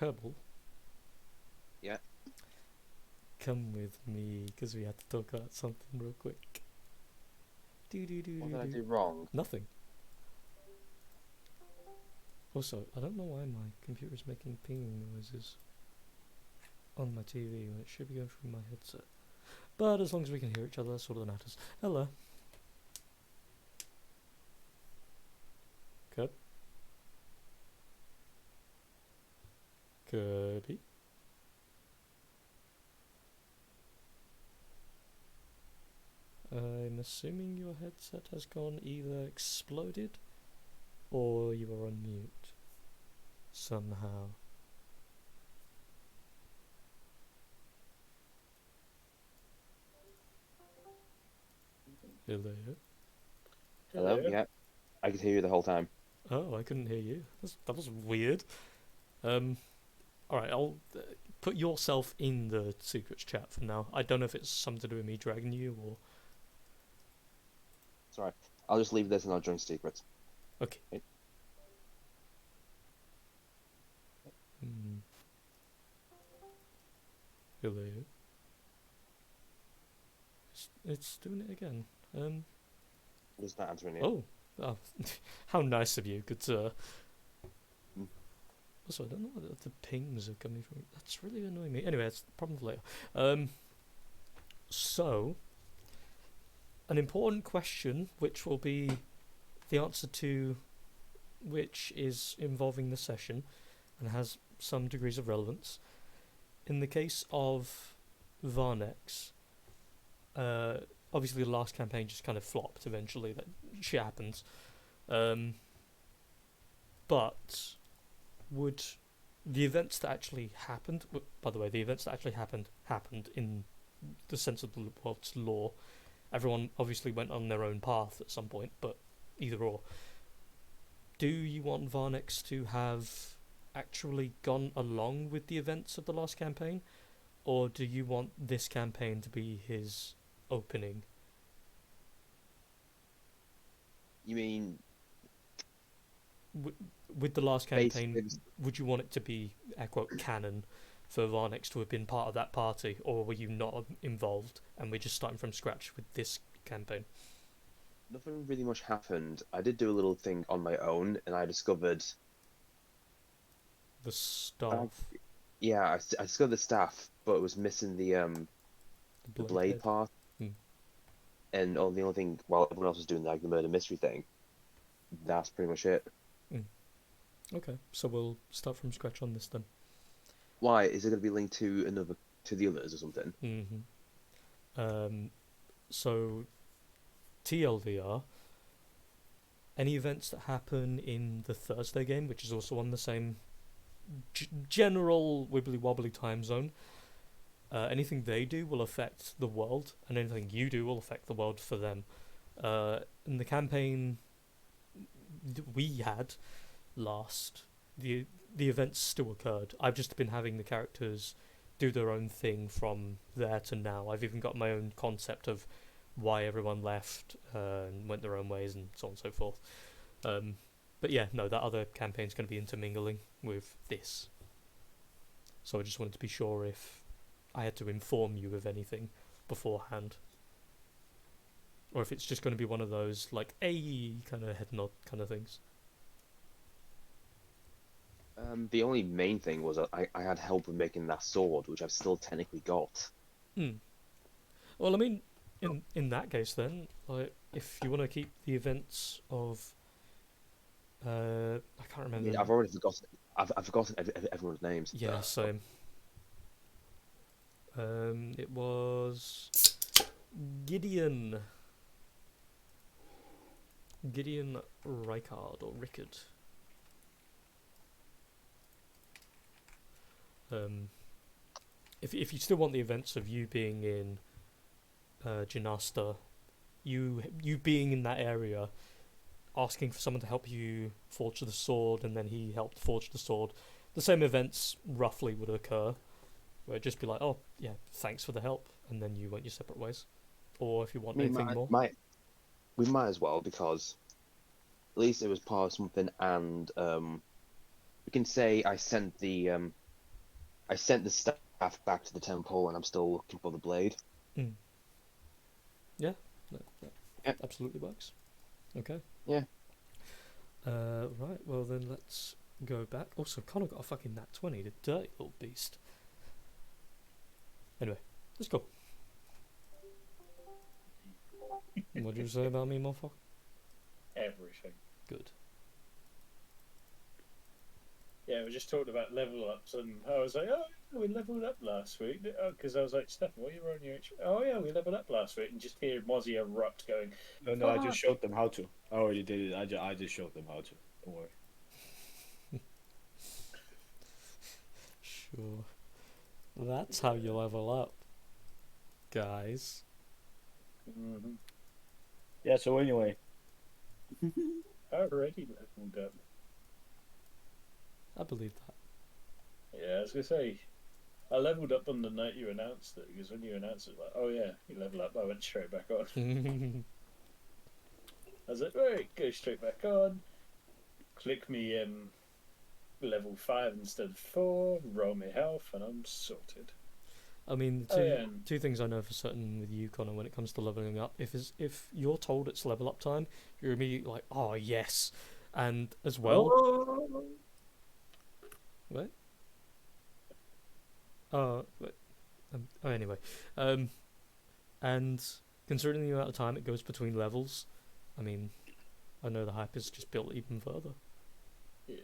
Kerbal, Yeah. come with me because we had to talk about something real quick. Do do do What do did I do. do wrong? Nothing. Also, I don't know why my computer is making pinging noises on my TV when it should be going through my headset. But as long as we can hear each other, that's all that matters. Hello. Kerb? Kirby? I'm assuming your headset has gone either exploded or you are on mute somehow. Hello? Hello? Yeah. I could hear you the whole time. Oh, I couldn't hear you. That was weird. Alright, I'll put yourself in the secrets chat for now. I don't know if it's something to do with me dragging you or... Sorry. I'll just leave this and I'll join secrets. Okay. Okay. Hmm. Hello? It's doing it again. Just not answering you. Oh. Oh. How nice of you. Good to... Mm. Also, I don't know where the pings are coming from. That's really annoying me. Anyway, it's a problem for later. So, an important question, which will be the answer to which is involving the session and has some degrees of relevance. In the case of Varnex, obviously the last campaign just kind of flopped eventually. That shit happens. But would the events that actually happened, by the way, the events that actually happened in the sense of the world's law. Everyone obviously went on their own path at some point, but either or. Do you want Varnex to have actually gone along with the events of the last campaign, or do you want this campaign to be his opening? You mean With the last campaign, basically would you want it to be, air quote, canon for Varnex to have been part of that party, or were you not involved and we're just starting from scratch with this campaign? nothing really much happened. I did do a little thing on my own and I discovered The uh, staff, yeah, I discovered the staff, but it was missing the the blade blade head. part. Hmm. And the only thing while everyone else was doing like the murder mystery thing, that's pretty much it. Hmm. Okay, so we'll start from scratch on this then. Why? Is it gonna be linked to the others or something? Um, so TLDR, any events that happen in the Thursday game, which is also on the same general wibbly wobbly time zone, anything they do will affect the world, and anything you do will affect the world for them. In the campaign that we had last, the events still occurred. I've just been having the characters do their own thing from there to now. I've even got my own concept of why everyone left and went their own ways and so on and so forth. But yeah, no, that other campaign's going to be intermingling with this. So I just wanted to be sure if I had to inform you of anything beforehand. Or if it's just going to be one of those, like, a kind of head nod kind of things. The only main thing was that I had help with making that sword, which I've still technically got. Hmm. Well, I mean, in that case, then, like, if you want to keep the events of, I can't I remember. mean, I've already forgotten. I've forgotten everyone's names. Yeah, same. It was Gideon. Gideon Ricard or Rickard. Um, if you still want the events of you being in Janasta, you being in that area, asking for someone to help you forge the sword, and then he helped forge the sword, the same events roughly would occur, where it'd just be like, oh yeah, thanks for the help, and then you went your separate ways. Or if you I want mean, anything more, we might as well because at least it was part of something, and we can say I sent the I sent the staff back to the temple, and I'm still looking for the blade. Mm. Yeah, that Yeah. absolutely works. Okay. Yeah. Right. Well then, let's go back. Also, Connor got a fucking nat 20. The dirty little beast. Anyway, let's go. What did you say about me, motherfucker? Everything. Good. Yeah, we just talked about level ups, and I was like, oh, we leveled up last week. Because I was like, Stefan, what are you on your HP? Oh, yeah, we leveled up last week. And just hear Mozzie erupt going, No, I just showed them how to. I already did it. I just showed them how to. Don't worry. Sure. That's how you level up, guys. mm-hmm. Yeah. So anyway, I already leveled up. I believe Yeah, I was going to say, I leveled up on the night you announced it, because when you announced it, like, oh yeah, you level up, I went straight back on. that. I was like, right, go straight back on. Click me level 5 instead of 4, roll me health, and I'm sorted. I mean, two things I know for certain with you, Connor, when it comes to leveling up. If you're told it's level up time, you're immediately like, oh yes, and as well. Oh. What? Anyway, and considering the amount of time it goes between levels, I mean, I know the hype is just built even further. Yeah.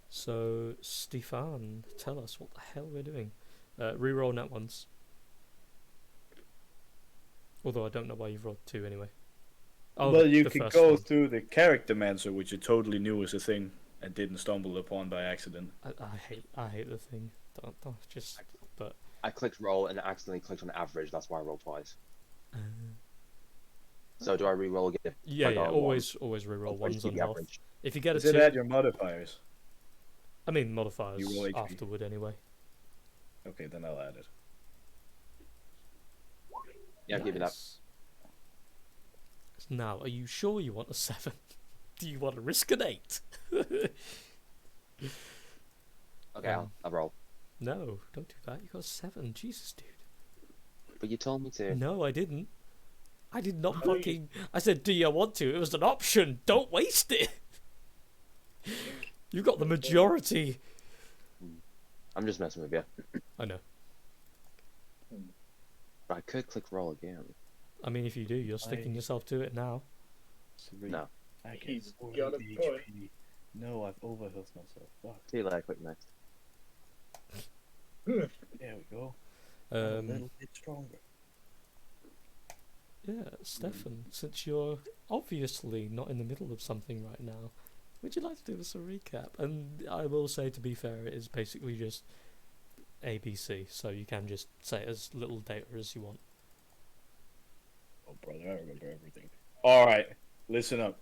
So, Stefan, tell us what the hell we're doing. Reroll nat ones. Although I don't know why you've rolled 2 anyway. Oh, well, you the could first go one. through the character mancer, which you totally knew was a thing and didn't stumble upon by accident. I hate the thing. Don't just. But I clicked roll and accidentally clicked on average. That's why I rolled twice. So do I re-roll again? yeah, I got a always reroll Always ones keep on the health. average. If you get a Is it 2, add your modifiers? I mean modifiers You roll HP. afterward anyway. Okay, then I'll add it. Yeah, give me that. Now, are you sure you want a 7? Do you want to risk an 8? Okay, I'll roll. No, don't do that. You got a 7. Jesus, dude. But you told me to. No, I didn't. I did not fucking. I said, do you want to? It was an option. Don't waste it. You got the majority. I'm just messing with you. I know. But I could click roll again. I mean, if you do, you're sticking yourself to it now. No. I can He's over got a the point. HP. No, I've overhealed myself. Fuck. See you later, click next. There we go. A little bit stronger. Yeah, Stefan, since you're obviously not in the middle of something right now, would you like to do us a recap? And I will say, to be fair, it is basically just ABC, so you can just say as little data as you want. Oh, brother, I remember everything. Alright, listen up.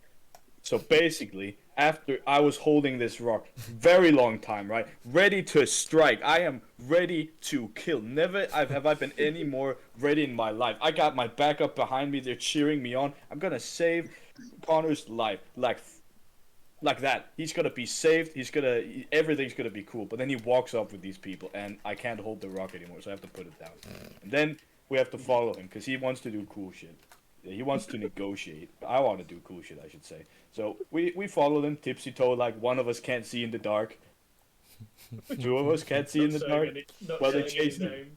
So basically, after I was holding this rock very long time, right? Ready to strike. I am ready to kill. Never have I been any more ready in my life. I got my backup behind me. They're cheering me on. I'm gonna save Connor's life. Like that. He's gonna be saved. Everything's gonna be cool. But then he walks up with these people, and I can't hold the rock anymore, so I have to put it down. And then we have to follow him, because he wants to do cool shit. He wants to negotiate. I want to do cool shit, I should say. So we follow them tipsy-toe, like one of us can't see in the dark. 2 of us can't see in the dark. Well, they chase him.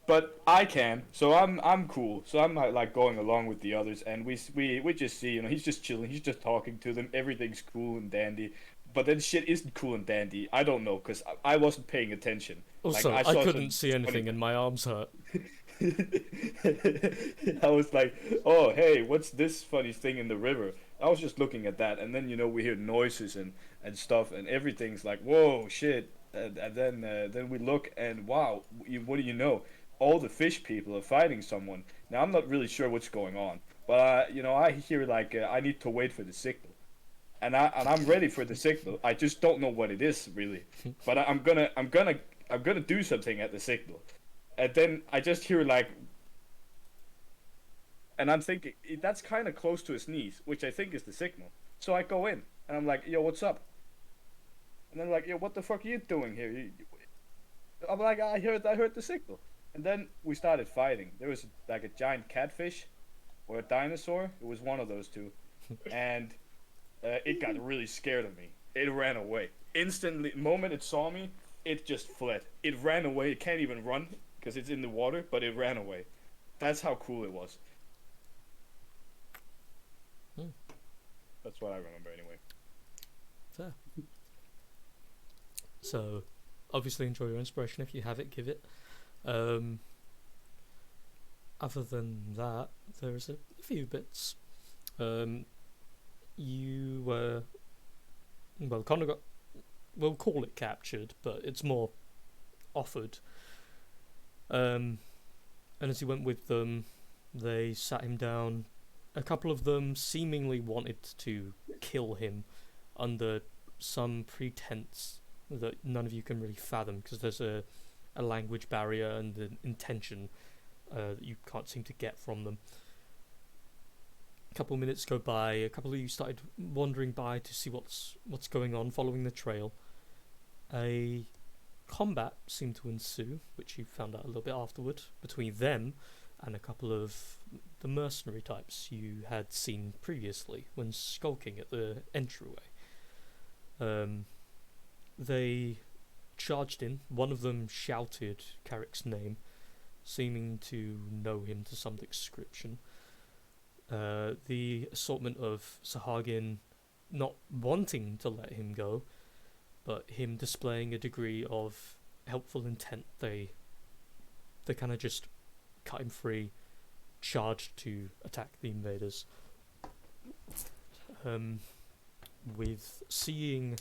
But I can, so I'm cool. So I'm like going along with the others, and we just see, he's just chilling. He's just talking to them. Everything's cool and dandy. But then shit isn't cool and dandy. I don't know, because I wasn't paying attention. Also, like, I couldn't see anything and my arms hurt. I was like, oh, hey, what's this funny thing in the river? I was just looking at that, and then, we hear noises and stuff, and everything's like, whoa, shit. And then we look, and wow, what do you know? All the fish people are fighting someone. Now, I'm not really sure what's going on, but, I hear, like, I need to wait for the signal. And I'm ready for the signal. I just don't know what it is, really. But I'm gonna do something at the signal. And then I just hear like, and I'm thinking that's kind of close to his knees, which I think is the signal. So I go in and I'm like, "Yo, what's up?" And then like, yo, what the fuck are you doing here? I'm like, I heard the signal. And then we started fighting. There was like a giant catfish or a dinosaur. It was one of those two. And it got really scared of me. It ran away. Instantly, the moment it saw me, it just fled. It ran away. It can't even run because it's in the water, but it ran away. That's how cool it was. That's what I remember anyway. Fair. So, obviously enjoy your inspiration. If you have it, give it. Other than that, there's a few bits. You were, well, kind of got, we'll call it captured, but it's more offered. And as he went with them, they sat him down. A couple of them seemingly wanted to kill him under some pretense that none of you can really fathom, because there's a language barrier and an intention that you can't seem to get from them. A couple of minutes go by. A couple of you started wandering by to see what's going on, following the trail. A combat seemed to ensue, which you found out a little bit afterward, between them and a couple of the mercenary types you had seen previously when skulking at the entryway. They charged in. One of them shouted Carrick's name, seeming to know him to some description. The assortment of Sahagin not wanting to let him go, but him displaying a degree of helpful intent, they kind of just cut him free, charged to attack the invaders. With seeing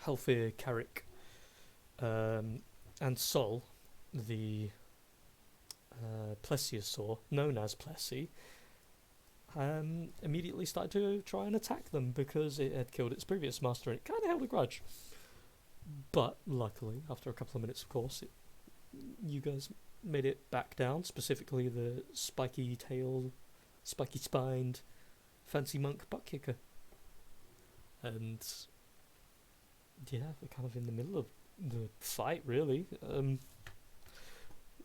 Halfir, Carrick, and Sol, the plesiosaur, known as Plessy, immediately started to try and attack them because it had killed its previous master and it kind of held a grudge. But luckily, after a couple of minutes, of course, you guys made it back down, specifically the spiky-tailed, spiky-spined, fancy monk butt kicker. And yeah, we're kind of in the middle of the fight, really.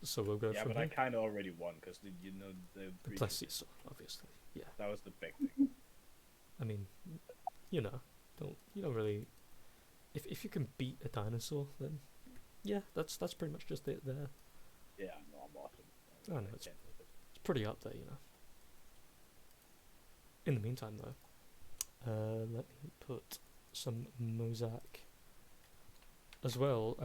So we'll go Yeah, from but here. I kind of already won because the The previous- plesiosaur, obviously. Yeah, that was the big thing. I mean, you don't really. If you can beat a dinosaur, then yeah, that's pretty much just it there. Yeah, no, I'm awesome. I know, it's pretty up there, In the meantime, though, let me put some Mozak as well.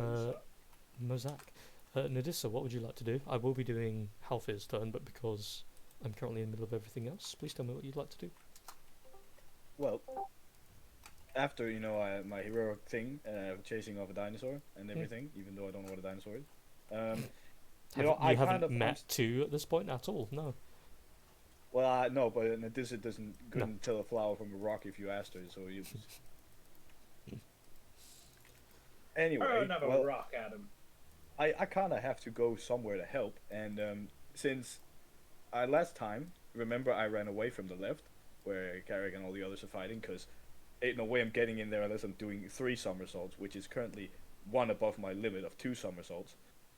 Mozak. Nadissa, what would you like to do? I will be doing Halfir's turn, but because I'm currently in the middle of everything else, please tell me what you'd like to do. Well, after my heroic thing, chasing off a dinosaur and everything, even though I don't know what a dinosaur is. You I haven't met two at this point at all, no. Well, no, but Nadissa couldn't tell a flower from a rock if you asked her, so you. Anyway, Throw another well, rock at him. I kind of have to go somewhere to help, and since last time, remember I ran away from the left, where Carrick and all the others are fighting, because ain't no way I'm getting in there unless I'm doing 3 somersaults, which is currently 1 above my limit of 2 somersaults.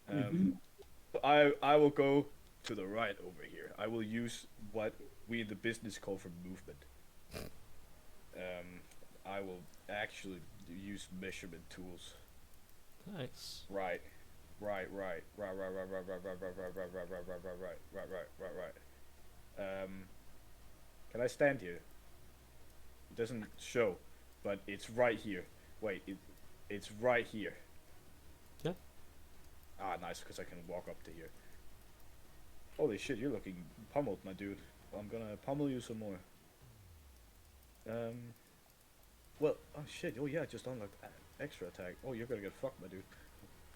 So I will go to the right over here. I will use what we in the business call for movement. I will actually use measurement tools. Nice. Right. Can I stand here? It doesn't show, but it's right here. Wait, it's right here. Yeah. Ah, nice, because I can walk up to here. Holy shit, you're looking pummeled, my dude. I'm gonna pummel you some more. Well, oh shit, oh yeah, just unlocked extra attack. Oh, you're gonna get fucked, my dude.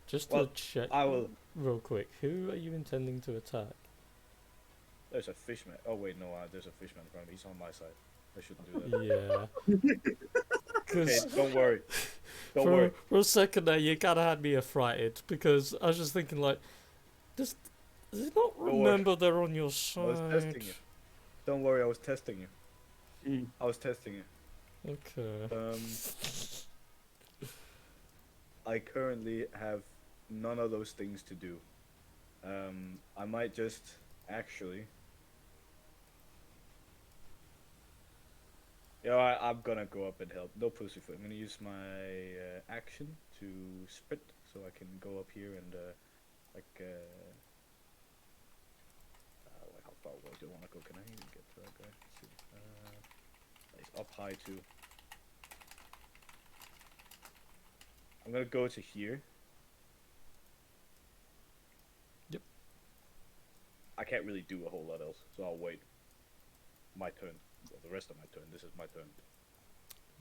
Just Well, to check I will. real quick, who are you intending to attack? There's a fishman. Oh wait, no, there's a fishman in front of me. He's on my side. I shouldn't do that. Yeah. Okay, Because don't worry. Don't worry. for a second there, you kind of had me affrighted, because I was just thinking, like, does he not worry. remember they're on your I was side? testing you. Don't worry, I was testing you. I was testing you. Okay. I currently have none of those things to do. I might just actually. I'm gonna go up and help. No pussyfoot. I'm gonna use my action to sprint, so I can go up here and like how far away do I want to go? Can I even get to that guy? Let's see. He's up high too. I'm gonna go to here. Yep. I can't really do a whole lot else, so I'll wait. My turn. Well, the rest of my turn. This is my turn.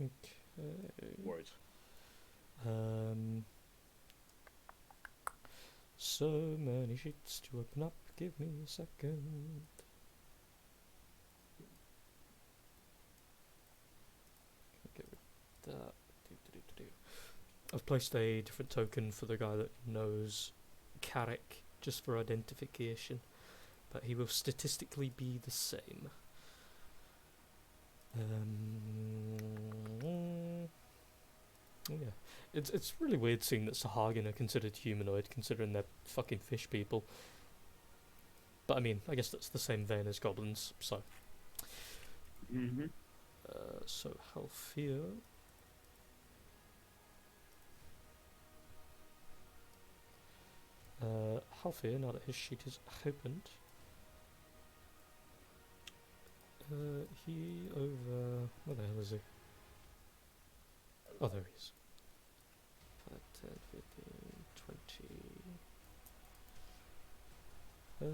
Okay. Words. So many sheets to open up. Give me a second. Get rid of that. I've placed a different token for the guy that knows Carrick, just for identification, but he will statistically be the same. Oh yeah, it's really weird seeing that Sahagin are considered humanoid, considering they're fucking fish people. But I mean, I guess that's the same vein as goblins. So, so Halfir. Halfir, now that his sheet is opened, he over. Where the hell is he? Oh, there he is. 5, 10, 15, 20.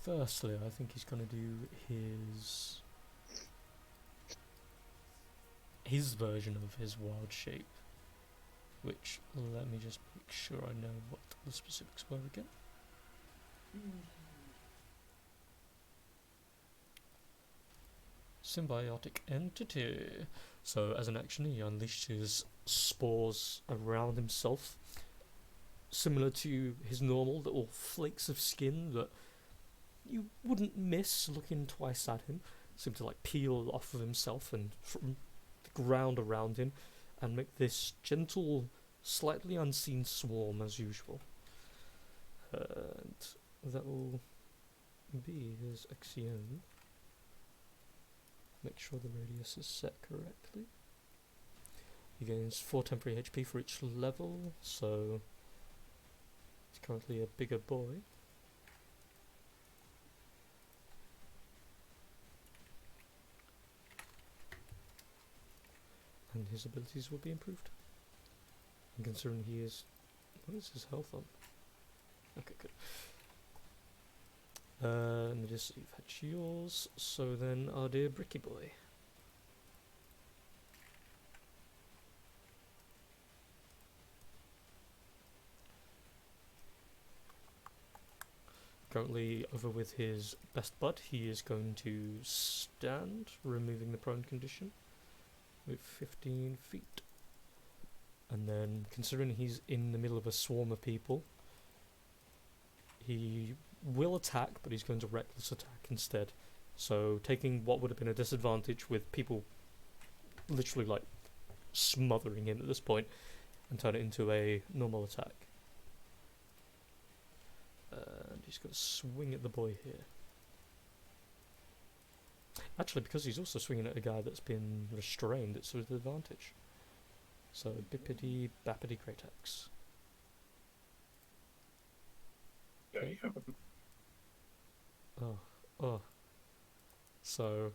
Firstly, I think he's going to do his version of his wild shape, which, let me just make sure I know what the specifics were again. Symbiotic entity. So as an action, he unleashes spores around himself, similar to his normal little flakes of skin that you wouldn't miss looking twice at him. Seem to like peel off of himself and from the ground around him, and make this gentle, slightly unseen swarm as usual. And that will be his action. Make sure the radius is set correctly. He gains 4 temporary HP for each level, so he's currently a bigger boy. And his abilities will be improved. And considering he is... What is his health on? Okay, good. And it is, you've had yours, so then our dear Bricky boy. Currently over with his best bud, he is going to stand, removing the prone condition, with 15 feet. And then, considering he's in the middle of a swarm of people, he will attack, but he's going to reckless attack instead. So taking what would have been a disadvantage with people literally like smothering him at this point, and turn it into a normal attack. And he's going to swing at the boy here. Actually, because he's also swinging at a guy that's been restrained, it's with advantage. So bippity bappity great axe. There you go. Oh. So,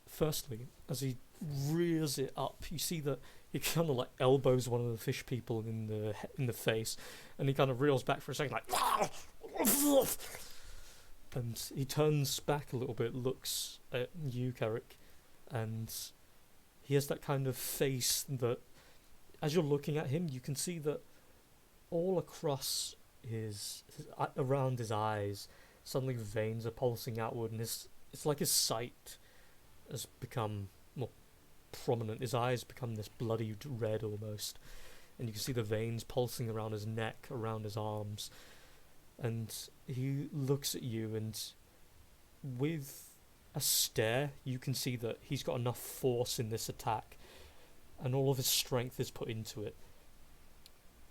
firstly, as he rears it up, you see that he kind of like elbows one of the fish people in the face, and he kind of reels back for a second, like, and he turns back a little bit, looks at you, Carrick, and he has that kind of face that, as you're looking at him, you can see that all across around his eyes, suddenly veins are pulsing outward, and it's like his sight has become more prominent. His eyes become this bloody red almost, and you can see the veins pulsing around his neck, around his arms, and he looks at you, and with a stare, you can see that he's got enough force in this attack, and all of his strength is put into it.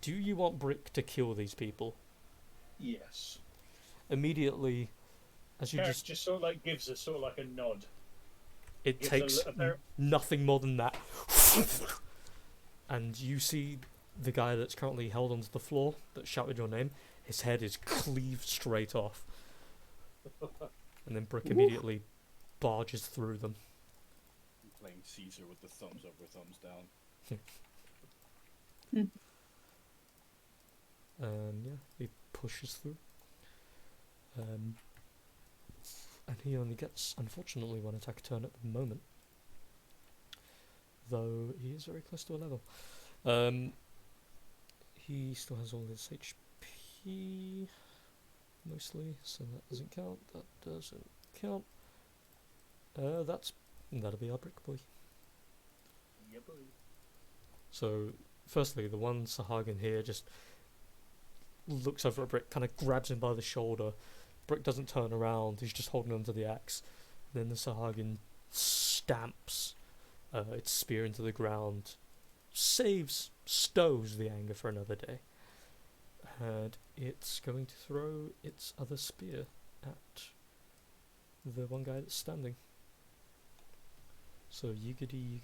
Do you want Brick to kill these people? Yes. Immediately, as you Carrick just sort of like gives a sort of like a nod. it gives takes a very- nothing more than that. And you see the guy that's currently held onto the floor that shouted your name, his head is cleaved straight off. And then Brick immediately barges through them. I'm playing Caesar with the thumbs up or thumbs down. Yeah, he pushes through. And he only gets, unfortunately, one attack a turn at the moment. Though he is very close to a level. He still has all his HP, mostly, so that doesn't count. That doesn't count. That'll be our Brick Boy. Yeah, boy. So, firstly, the one Sahagin here just looks over at Brick, kind of grabs him by the shoulder. Brick doesn't turn around, he's just holding onto the axe. Then the Sahagin stamps its spear into the ground, stows the anger for another day. And it's going to throw its other spear at the one guy that's standing. So, yiggity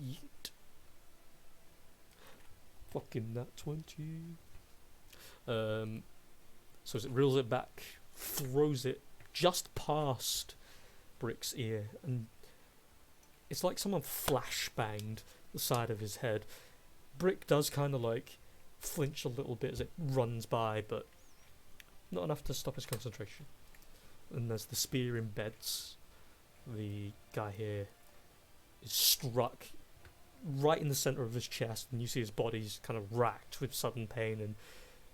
yeet. Fucking that 20. So as it reels it back, throws it just past Brick's ear, and it's like someone flashbanged the side of his head. Brick does kind of like flinch a little bit as it runs by, but not enough to stop his concentration. And as the spear embeds, the guy here is struck right in the center of his chest, and you see his body's kind of racked with sudden pain and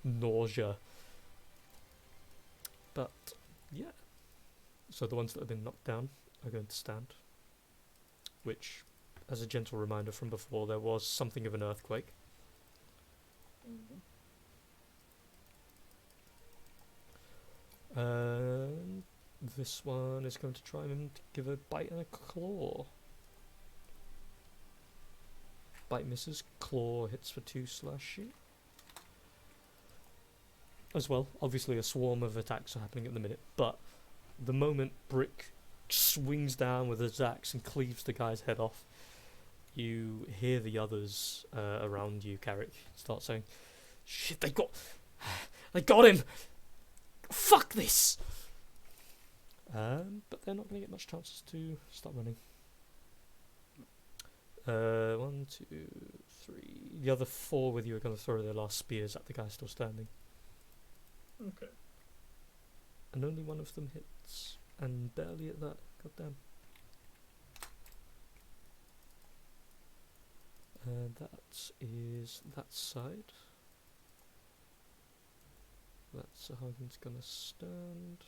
nausea. But yeah, so the ones that have been knocked down are going to stand, which, as a gentle reminder from before, there was something of an earthquake. And this one is going to try and give a bite and a claw. Bite misses, claw hits for 2 slashing. As well, obviously a swarm of attacks are happening at the minute, but the moment Brick swings down with his axe and cleaves the guy's head off, you hear the others around you, Carrick, start saying, "Shit, they got him! Fuck this!" But they're not going to get much chances to start running. 1, 2, 3. The other 4 with you are going to throw their last spears at the guy still standing. Okay. And only one of them hits. And barely at that. Goddamn. That is that side. That Sahagan's gonna stand.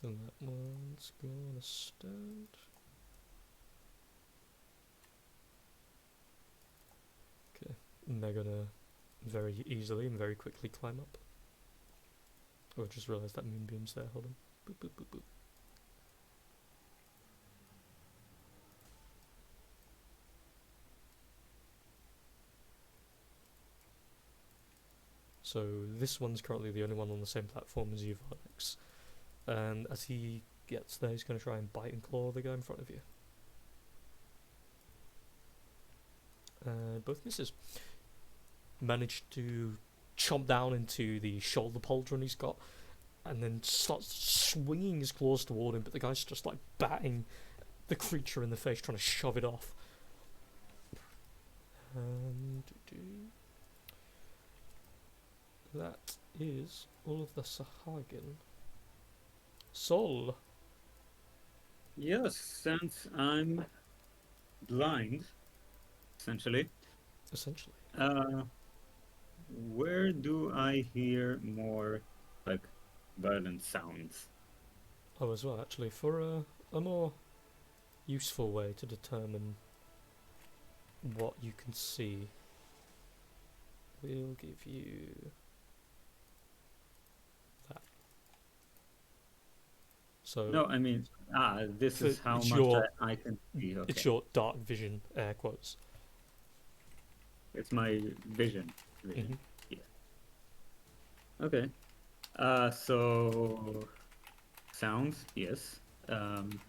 And that one's gonna stand. Okay. And they're gonna very easily and very quickly climb up. Oh, I just realised that moonbeam's there. Hold on. Boop, boop, boop, boop. So this one's currently the only one on the same platform as you, Varnex. And as he gets there, he's going to try and bite and claw the guy in front of you. Both misses. Managed to chomp down into the shoulder pauldron he's got, and then starts swinging his claws toward him, but the guy's just like batting the creature in the face, trying to shove it off. And that is all of the Sahagin. Sol. Yes, since I'm blind, essentially, where do I hear more, like, violent sounds? Oh, as well, actually, for a more useful way to determine what you can see, we'll give you that. So No, I mean, this for, is how it's much your I can see. it's Okay, your dark vision, air quotes. it's my vision. Hmm. Yeah. Okay. So sounds, yes. Um,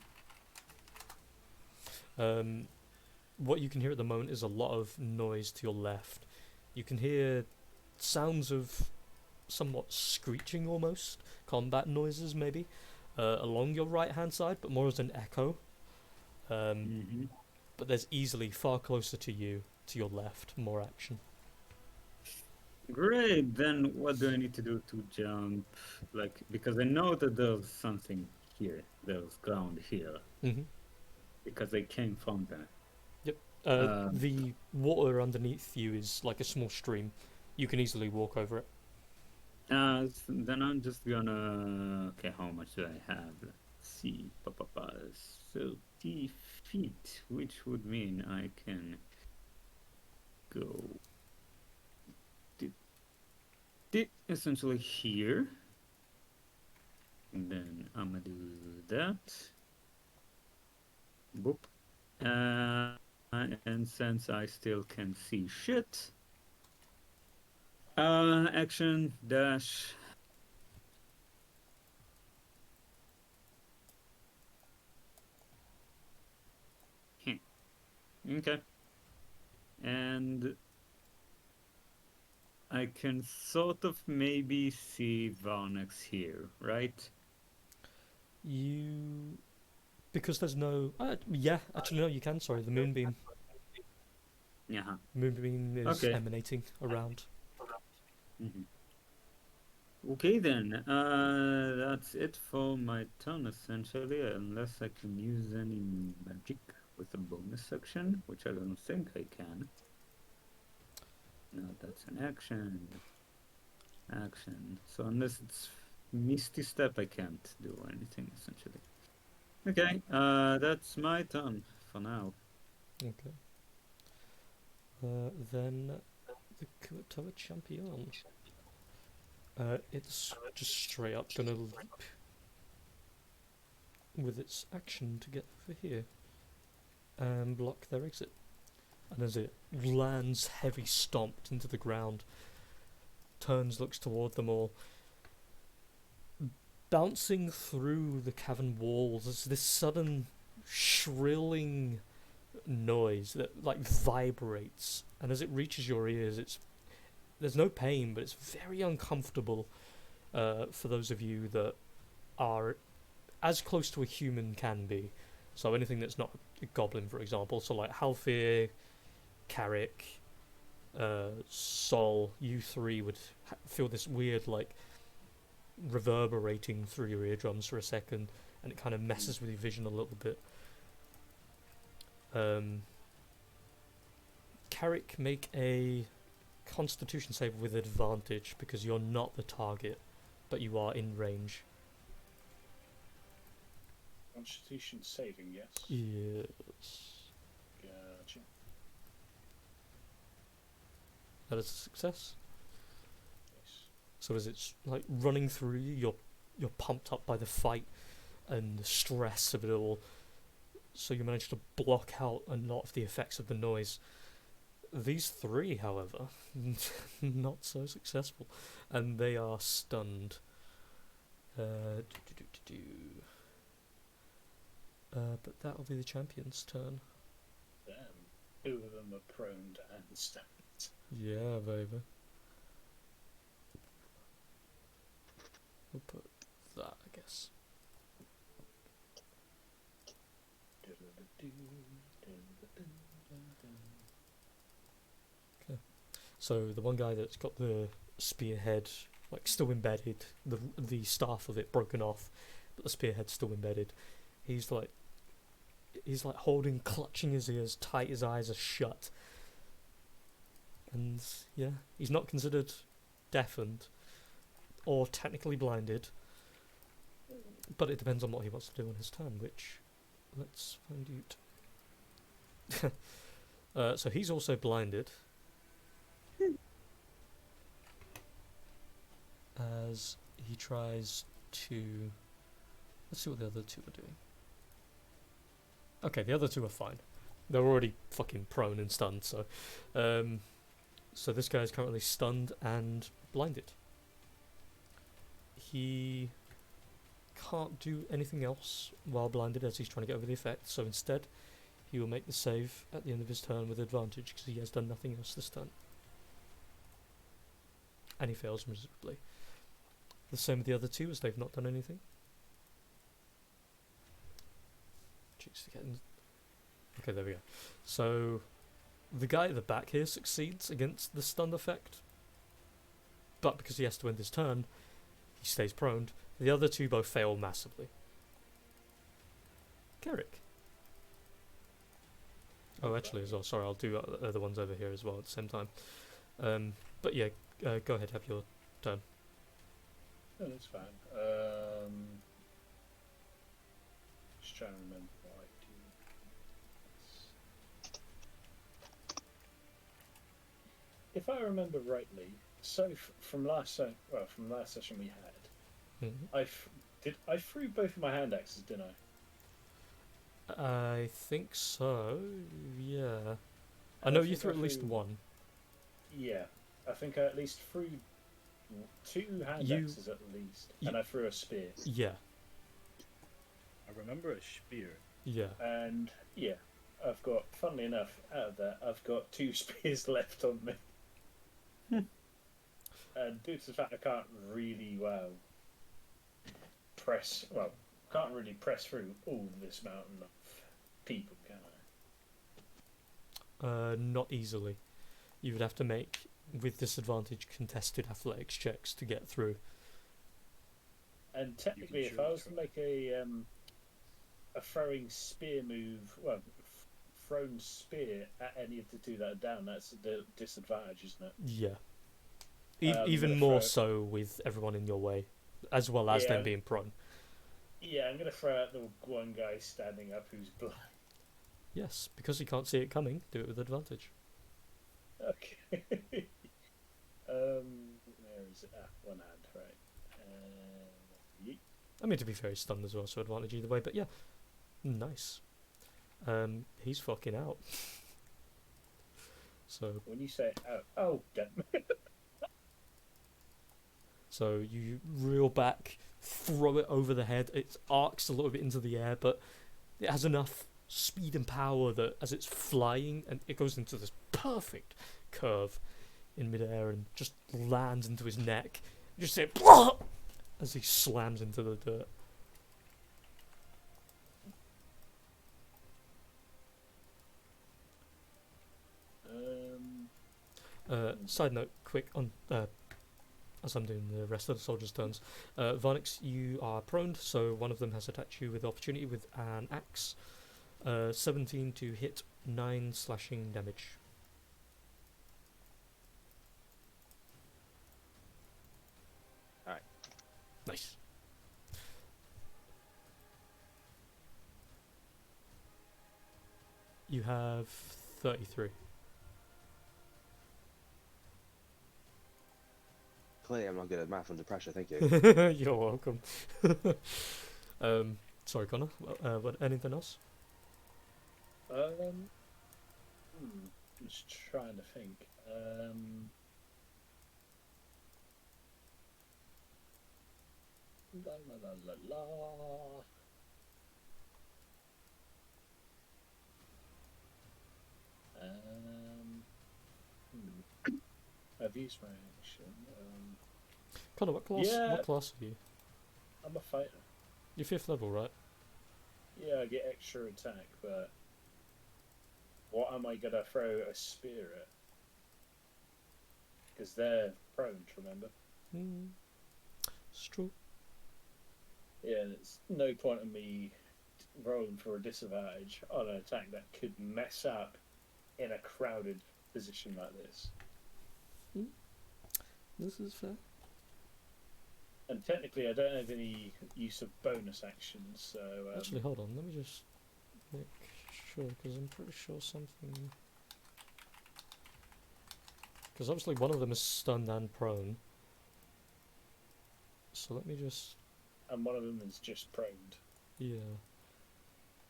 What you can hear at the moment is a lot of noise to your left. You can hear sounds of somewhat screeching almost, combat noises maybe, along your right hand side, but more as an echo. Um, mhm. but there's easily far closer to you, to your left, more action. Great. Then what do I need to do to jump? Like, because I know that there's something here. There's ground here Hmm. because I came from there. Yep. Um, The water underneath you is like a small stream. You can easily walk over it. then I'm just gonna. Okay, how much do I have? Let's see. 30 feet, which would mean I can go essentially here. And then I'm gonna do that. Boop. And since I still can see shit, action dash. Okay. And I can sort of maybe see Varnex here, right? You, because there's no. Yeah, actually no, you can. Sorry, the moonbeam. Yeah. Moonbeam is Okay. emanating around. Mhm. Okay then. That's it for my turn essentially, unless I can use any magic with a bonus section, which I don't think I can. No, that's an action. Action. So unless it's Misty Step, I can't do anything essentially. Okay, that's my turn for now. Okay. Then the Kuatoa Champion. It's just straight up gonna leap with its action to get over here and block their exit. And as it lands heavy stomped into the ground, turns, looks toward them all. Bouncing through the cavern walls, there's this sudden shrilling noise that like vibrates, and as it reaches your ears, there's no pain, but it's very uncomfortable for those of you that are as close to a human can be. So anything that's not a goblin, for example. So like Halfir, Carrick, Sol, you three would feel this weird like reverberating through your eardrums for a second, and it kind of messes with your vision a little bit. Carrick, make a Constitution save with advantage because you're not the target, but you are in range. Constitution saving, yes. Yes. Gotcha. That is a success. Yes. So as it's like running through you, you're pumped up by the fight and the stress of it all. So you manage to block out a lot of the effects of the noise. These three, however, not so successful, and they are stunned. But that'll be the champion's turn. Them. Two of them are prone to handstand. Yeah, baby. We'll put that, I guess. So the one guy that's got the spearhead, like still embedded, the staff of it broken off, but the spearhead's still embedded. He's like holding, clutching his ears tight. His eyes are shut, and yeah, he's not considered deafened or technically blinded, but it depends on what he wants to do on his turn. Which, let's find out. So he's also blinded. As he tries to Let's see what the other two are doing. Okay, the other two are fine. They're already fucking prone and stunned, so... so this guy is currently stunned and blinded. He can't do anything else while blinded as he's trying to get over the effect, so instead he will make the save at the end of his turn with advantage because he has done nothing else this turn. And he fails miserably. The same with the other two as they've not done anything. Jeez, they're getting... Okay, there we go. So, the guy at the back here succeeds against the stun effect, but because he has to end his turn, he stays prone. The other two both fail massively. Carrick. Oh, actually, as well. Sorry, I'll do other ones over here as well at the same time. But yeah, go ahead, have your turn. No, that's fine. Just trying to remember what I do. If I remember rightly, so from last session we had, I threw both of my hand axes, didn't I? I think so. Yeah. I know you threw at least one. Yeah, I think I at least threw two hand axes at least, and I threw a spear. Yeah. I remember a spear. Yeah. And yeah, I've got, funnily enough, out of that, I've got two spears left on me. And due to the fact I can't really, can't really press through all this mountain of people, can I? Not easily. You would have to make, with disadvantage, contested athletics checks to get through. And technically, if I was to make a throwing spear move, thrown spear at any of the two that are down, that's the disadvantage, isn't it? Yeah. Even more so with everyone in your way, as well as them being prone. Yeah, I'm going to throw out the one guy standing up who's blind. Yes, because he can't see it coming, do it with advantage. Okay. Where is it? One hand, right. I mean, to be fair, he's stunned as well, so advantage either way, but yeah. Nice. He's fucking out. So... When you say out... Oh, damn. So you reel back, throw it over the head, it arcs a little bit into the air, but it has enough speed and power that as it's flying, and it goes into this perfect curve in midair and just lands into his neck. You just say "Blah!" as he slams into the dirt. Side note, quick on as I'm doing the rest of the soldiers' turns. Varnix, you are prone, so one of them has attacked you with opportunity with an axe. 17 to hit, 9 slashing damage. Alright. Nice. You have 33. Clearly I'm not good at math under pressure, thank you. You're welcome. Sorry, Connor. What? Anything else? Just trying to think. La la la la la. I've used my action. Connor, what class? Yeah. What class are you? I'm a fighter. You're 5th level, right? Yeah, I get extra attack, but what am I gonna throw a spear at? Because they're prone, remember? It's true. Yeah, there's no point in me rolling for a disadvantage on an attack that could mess up in a crowded position like this. This is fair. And technically, I don't have any use of bonus actions, so... Actually, hold on. Let me just make sure, because I'm pretty sure something... Because obviously one of them is stunned and prone. So let me just... and one of them is just proned. Yeah.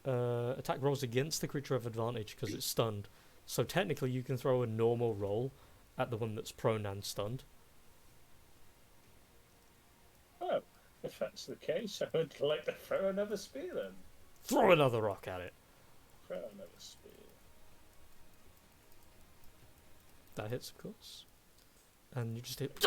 Attack rolls against the creature have advantage because it's stunned. So technically you can throw a normal roll at the one that's prone and stunned. Oh, if that's the case, I would like to throw another spear then. Throw another rock at it. Throw another spear. That hits, of course. And you just hit...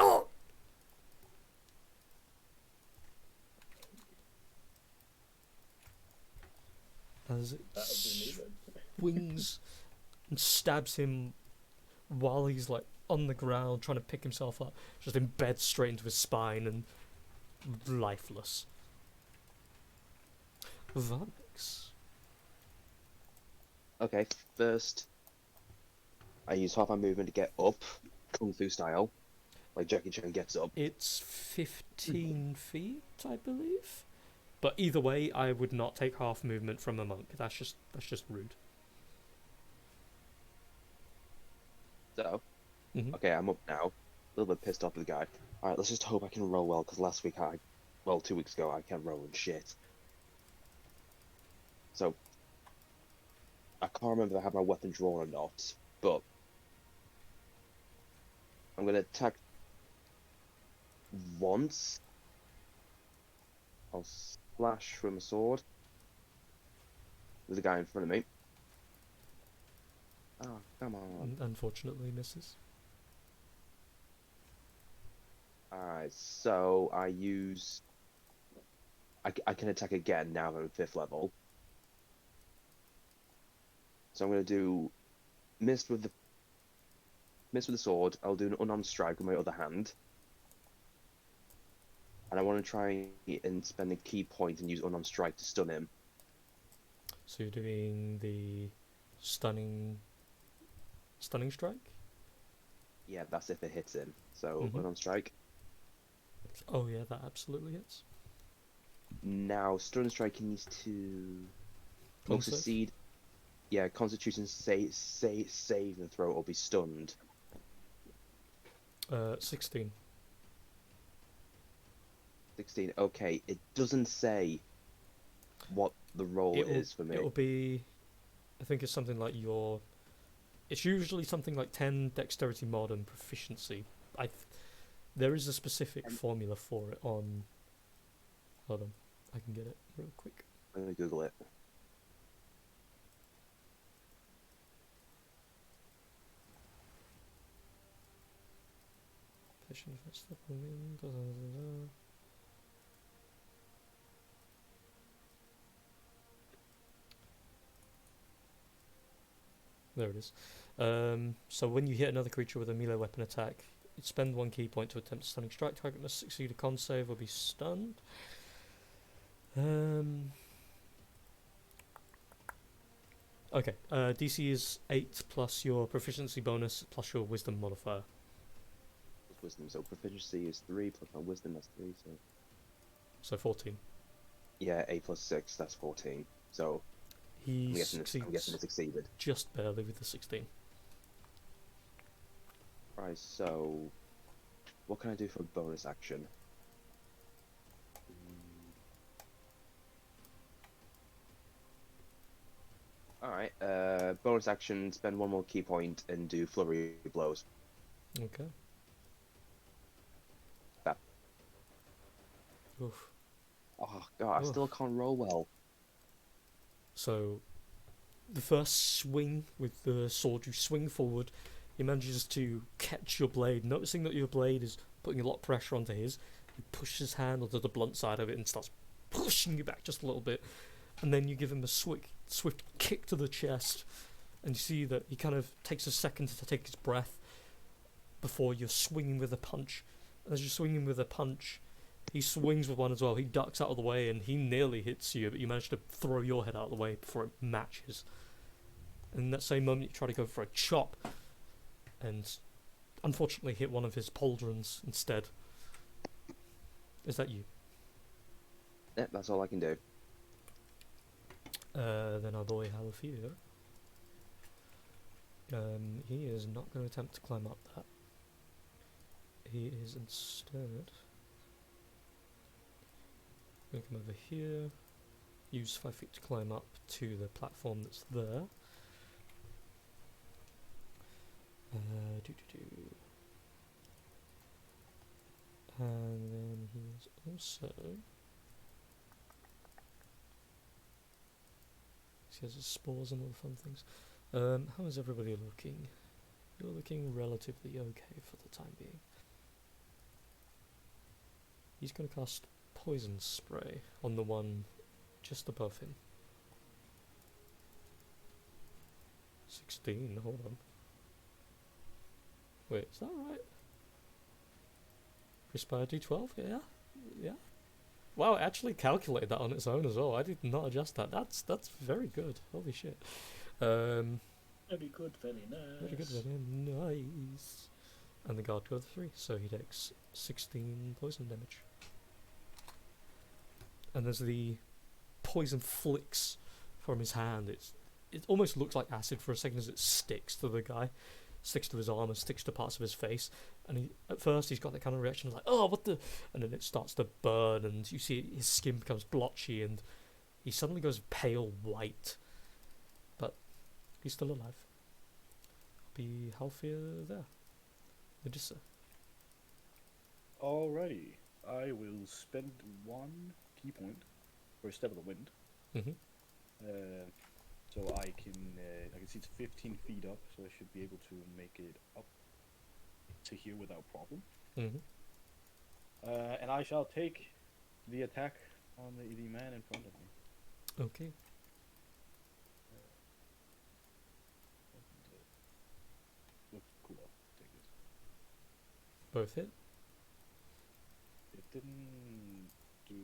As it That would be me then. swings and stabs him while he's like on the ground trying to pick himself up, just embeds straight into his spine and lifeless. Varmix. Okay, first, I use half my movement to get up, kung fu style, like Jackie Chan gets up. It's 15 feet, I believe. But either way, I would not take half movement from a monk. That's just rude. So, Mhm. okay, I'm up now. A little bit pissed off with the guy. Alright, let's just hope I can roll well, because last week well, 2 weeks ago, I kept rolling shit. So, I can't remember if I have my weapon drawn or not, but I'm going to attack once. I'll slash with my sword. There's a guy in front of me. Oh, come on. Unfortunately, misses. Alright, so I use... I can attack again now that I'm 5th level. So I'm going to do miss with the sword. I'll do an unarmed strike with my other hand. And I want to try and spend a key point and use unarmed strike to stun him. So you're doing the stunning strike? Yeah, that's if it hits him. So Mhm. unarmed strike. Oh yeah, that absolutely hits. Now stun strike he needs to Con will save? succeed. Yeah, Constitution save and throw or be stunned. 16. 16. Okay, it doesn't say what the roll is for me. It'll be, I think it's something like it's usually something like 10 dexterity mod and proficiency. There is a specific formula for it on, hold on, I can get it real quick. Let me Google it. There it is. So when you hit another creature with a melee weapon attack, you spend 1 key point to attempt a stunning strike. Target must succeed a con save or be stunned. Okay, DC is 8 plus your proficiency bonus plus your wisdom modifier. Wisdom, so proficiency is 3 plus my wisdom, that's 3, so... So 14. Yeah, 8 plus 6, that's 14. So, He I'm succeeds guessing it succeeded. just barely with the 16. Right, so... What can I do for a bonus action? Alright, bonus action, spend 1 more key point and do flurry blows. Okay. That. Oof. Oh god, I still can't roll well. So, the first swing with the sword, you swing forward, he manages to catch your blade, noticing that your blade is putting a lot of pressure onto his. He pushes his hand onto the blunt side of it and starts pushing you back just a little bit. And then you give him a swift kick to the chest, and you see that he kind of takes a second to take his breath before you're swinging with a punch. As you're swinging with a punch, he swings with one as well. He ducks out of the way and he nearly hits you, but you manage to throw your head out of the way before it matches. And in that same moment, you try to go for a chop, and unfortunately hit one of his pauldrons instead. Is that you? Yep, that's all I can do. Then our boy Halafir. He is not going to attempt to climb up that. He is instead Gonna come over here. Use 5 feet to climb up to the platform that's there. Do. And then he's also. He has his spores and all the fun things. How is everybody looking? You're looking relatively okay for the time being. He's going to cast poison spray on the one just above him. 16, hold on. Wait, is that right? Respire D12, yeah? Yeah. Wow, it actually calculated that on its own as well. I did not adjust that. That's very good. Holy shit. Very good, very nice. Very good, very nice. And the guard goes 3, so he takes 16 poison damage. And as the poison flicks from his hand, it almost looks like acid for a second as it sticks to the guy, sticks to his arm and sticks to parts of his face. And at first he's got that kind of reaction of like, oh, what the... And then it starts to burn and you see his skin becomes blotchy and he suddenly goes pale white. But he's still alive. Be healthier there. Medusa. Alrighty. I will spend 1 key point for a Step of the Wind. So I can see it's 15 feet up, so I should be able to make it up to here without problem. And I shall take the attack on the man in front of me. Okay. Looks cool. I'll take this. Both hit. It didn't do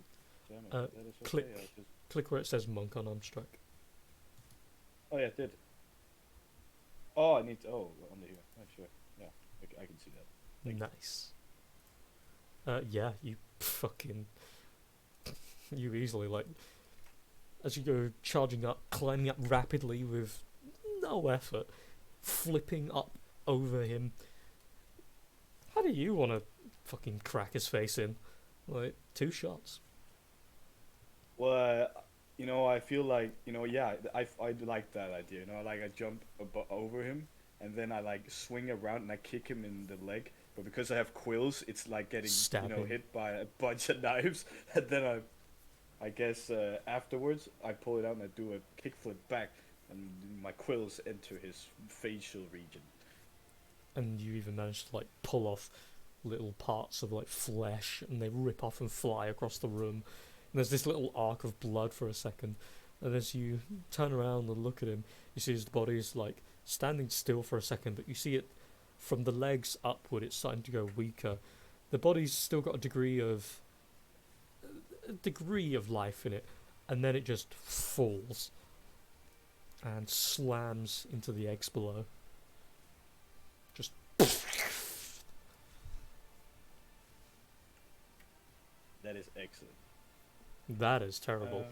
damage. That is okay. Click. I'll just... Click where it says monk on arm strike. Oh yeah, it did. Oh, I need to... Oh, under here. Oh, sure. Yeah, I can see that. Thanks. Nice. Yeah, you fucking... You easily, like... As you go charging up, climbing up rapidly with no effort, flipping up over him. How do you want to fucking crack his face in? Like, 2 shots. Well, you know, I feel like, you know, yeah, I like that idea. You know, like I jump over him, and then I like swing around and I kick him in the leg. But because I have quills, it's like getting Stabbing. You know, hit by a bunch of knives. And then I guess afterwards I pull it out and I do a kickflip back, and my quills enter his facial region. And you even manage to like pull off little parts of like flesh, and they rip off and fly across the room. And there's this little arc of blood for a second, and as you turn around and look at him, you see his body's like standing still for a second, but you see it from the legs upward, it's starting to go weaker. The body's still got a degree of life in it, and then it just falls and slams into the eggs below. Just That is excellent. that is terrible.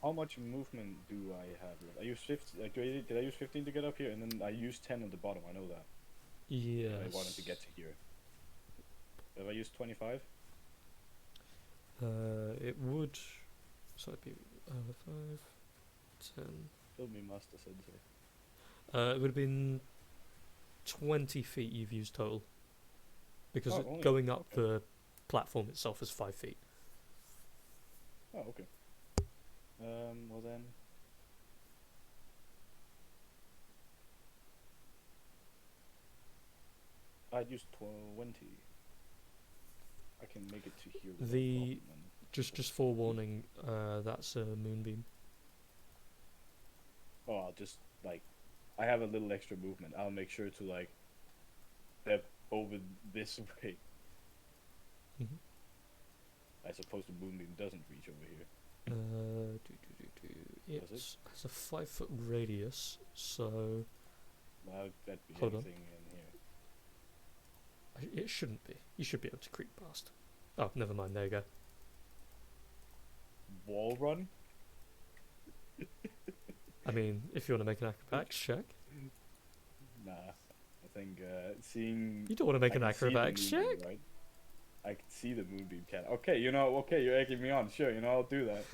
How much movement do I have left? I used 15. Like, did I use 15 to get up here? And then I used 10 on the bottom. I know that. Yes. I wanted to get to here. Have I used 25? It would. So it'd be 5, 10. Fill me, Master Sensei. It would have been 20 feet you've used total. Because Oh, only- going up okay. the platform itself is 5 feet. Oh, okay. Well then. I'd use 20. I can make it to here. without The- problem then. Just forewarning, that's a moonbeam. Oh, I'll just like, I have a little extra movement. I'll make sure to like step over this way. Mm-hmm. I suppose the moonbeam doesn't reach over here. It Does has a 5 foot radius, so Well, that'd be Hold on. anything in here. it shouldn't be. You should be able to creep past. Oh, never mind. There you go. Wall run? I mean, if you want to make an acrobatics check, Nah. I think seeing. you don't want to make I an can see the acrobatics movement, check. right? I can see the moonbeam cannon. Okay, okay, you're egging me on. Sure, I'll do that.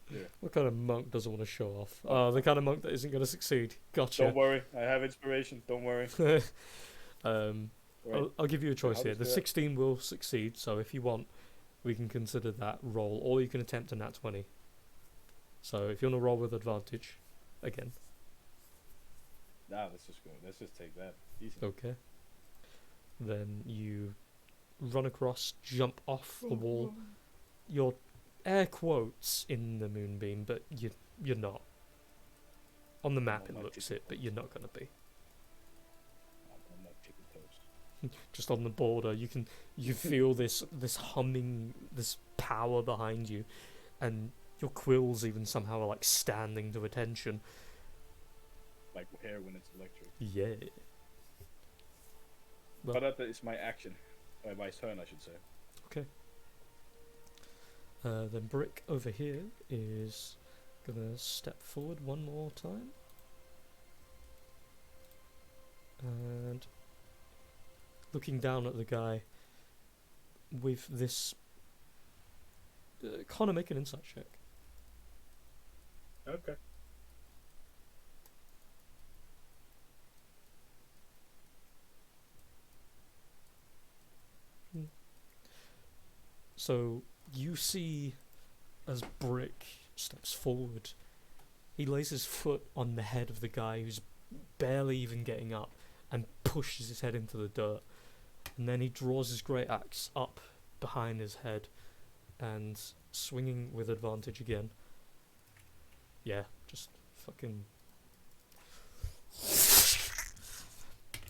Yeah. What kind of monk doesn't want to show off? The kind of monk that isn't going to succeed. Gotcha. Don't worry, I have inspiration. Don't worry. Right. I'll give you a choice I'll here. just The do it. 16 will succeed, so if you want, we can consider that roll, or you can attempt a nat 20. So if you want to roll with advantage, again. Nah, let's just take that. Easy. Okay. Then you run across, jump off the wall. You're air quotes in the moonbeam, but you're not. On the map I'm it not looks chicken it, but you're not going to be. I'm like chicken toast. Just on the border, you feel this humming, this power behind you, and your quills even somehow are like standing to attention. Like hair when it's electric. Yeah. Well- But that is my action. My turn, I should say. Okay. Then Brick over here is gonna step forward one more time. And looking down at the guy with this... Connor, make an insight check. Okay. So you see as Brick steps forward, he lays his foot on the head of the guy who's barely even getting up and pushes his head into the dirt. And then he draws his great axe up behind his head and swinging with advantage again. Yeah, just fucking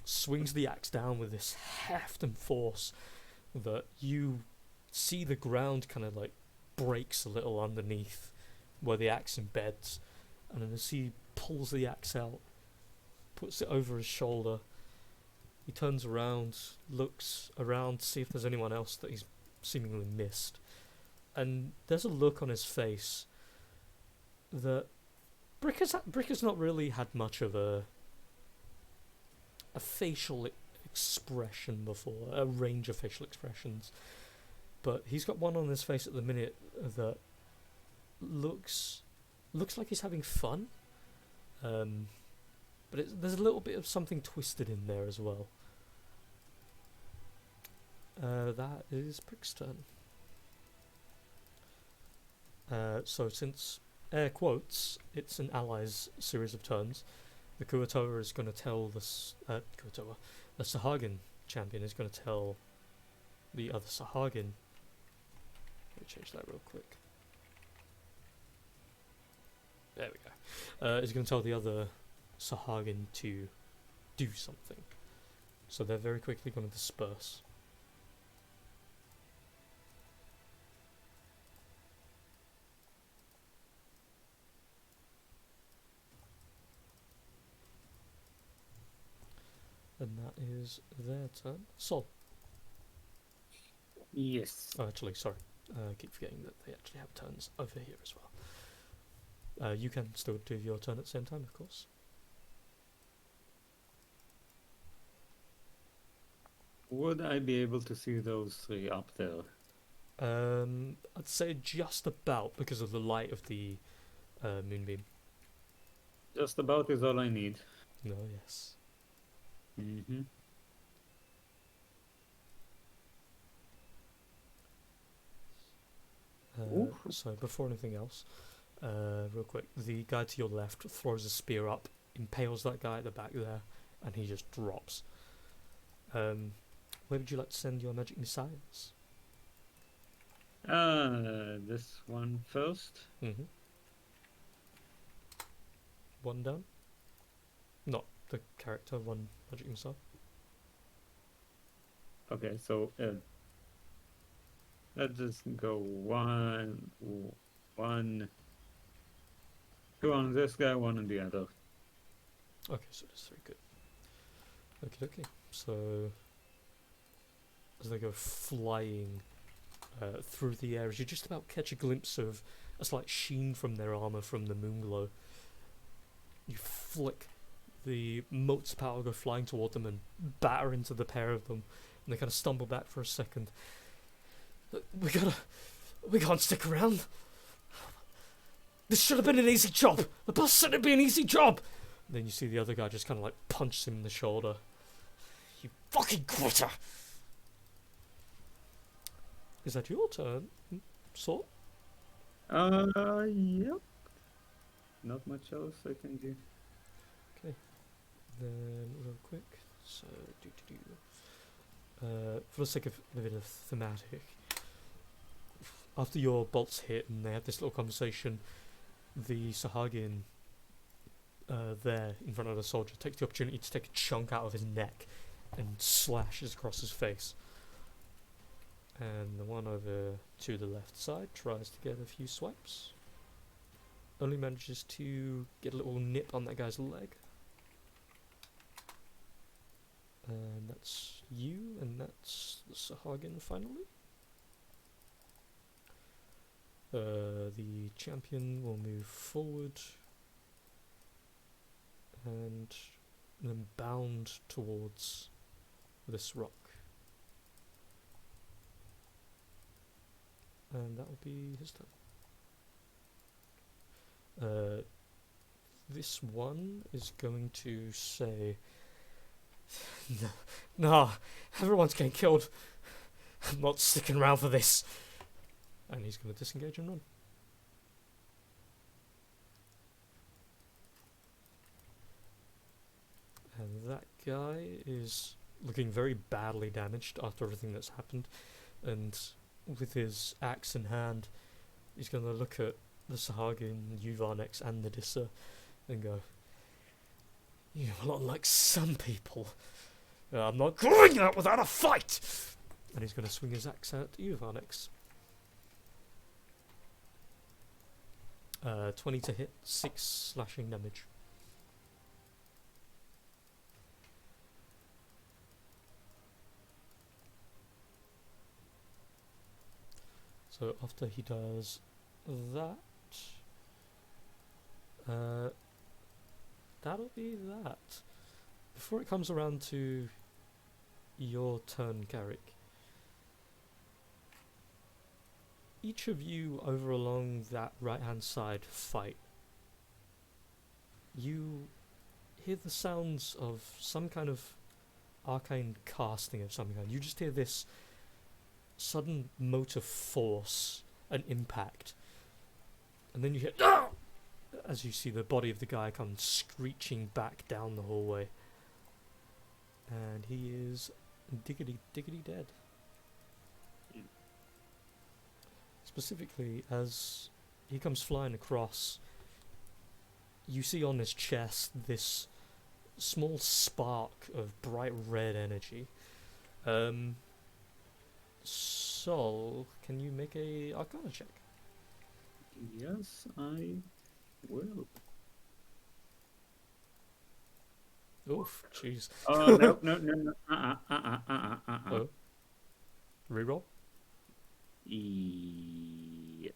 swings the axe down with this heft and force that you see the ground kind of like breaks a little underneath where the axe embeds, and then as he pulls the axe out, puts it over his shoulder, he turns around, looks around to see if there's anyone else that he's seemingly missed, and there's a look on his face that Brick has not really had much of a facial expression before, a range of facial expressions. But he's got one on his face at the minute that looks like he's having fun. But there's a little bit of something twisted in there as well. That is Brick's turn. So since air quotes, it's an ally's series of turns, the Kuatoa is going to tell the Sahagin champion is going to tell the other Sahagin. Let me change that real quick. There we go. Is going to tell the other Sahagin to do something. So they're very quickly going to disperse. And that is their turn. Sol. Yes. Oh, actually, sorry. I keep forgetting that they actually have turns over here as well. You can still do your turn at the same time, of course. Would I be able to see those three up there? I'd say just about because of the light of the moonbeam. Just about is all I need. No, yes. Mm-hmm. So before anything else, real quick, the guy to your left throws a spear up, impales that guy at the back there, and he just drops. Where would you like to send your magic missiles? This one first. Mm-hmm. One down? Not the character, one magic missile. Okay, so let's just go one, two on this guy, one on the other. Okay, so that's very good. Okay. So as they go flying through the air, as you just about catch a glimpse of a slight sheen from their armor from the moon glow, you flick the motes of power go flying toward them and batter into the pair of them, and they kind of stumble back for a second. We can't stick around. This should have been an easy job. The boss said it'd be an easy job. And then you see the other guy just kind of like punches him in the shoulder. You fucking quitter. Is that your turn, Sword? Yep. Not much else I can do. Then real quick, so for the sake of a bit of thematic, after your bolts hit and they have this little conversation, the Sahagin there in front of the soldier takes the opportunity to take a chunk out of his neck and slashes across his face. And the one over to the left side tries to get a few swipes. Only manages to get a little nip on that guy's leg. And that's you, and that's the Sahagin finally. The champion will move forward and then bound towards this rock. And that will be his turn. This one is going to say, no, everyone's getting killed. I'm not sticking around for this. And he's going to disengage and run. And that guy is looking very badly damaged after everything that's happened. And with his axe in hand, he's going to look at the Sahagin, Uvarnex and Nadissa and go, "You're a lot like some people. I'm not going out without a fight!" And he's going to swing his axe at Uvarnex. 20 to hit, 6 slashing damage. So after he does that, that'll be that. Before it comes around to your turn, Carrick, each of you over along that right-hand side fight, you hear the sounds of some kind of arcane casting of some kind. You just hear this sudden motive force, an impact, and then you hear "Ah!" as you see the body of the guy come screeching back down the hallway, and he is diggity dead. Specifically, as he comes flying across, you see on his chest this small spark of bright red energy. Sol, can you make a Arcana check? Yes, I will. Oof, jeez. Oh, no. Oh. Reroll? Yes.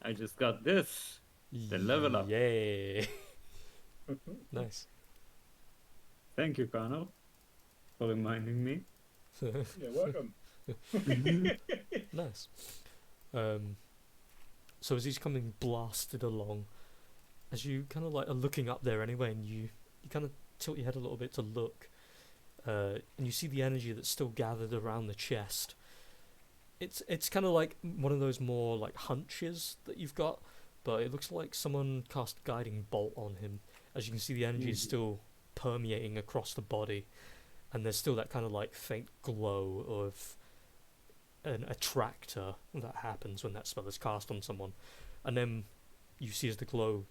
I just got this. The level up. Yay. Nice. Thank you, Connell, for reminding me. You're welcome. Nice. So as he's coming blasted along, as you kind of like are looking up there anyway, and you kind of tilt your head a little bit to look, and you see the energy that's still gathered around the chest. It's kind of like one of those more like hunches that you've got, but it looks like someone cast guiding bolt on him. As you can see, the energy is still permeating across the body, and there's still that kind of like faint glow of an attractor that happens when that spell is cast on someone. And then you see as the glow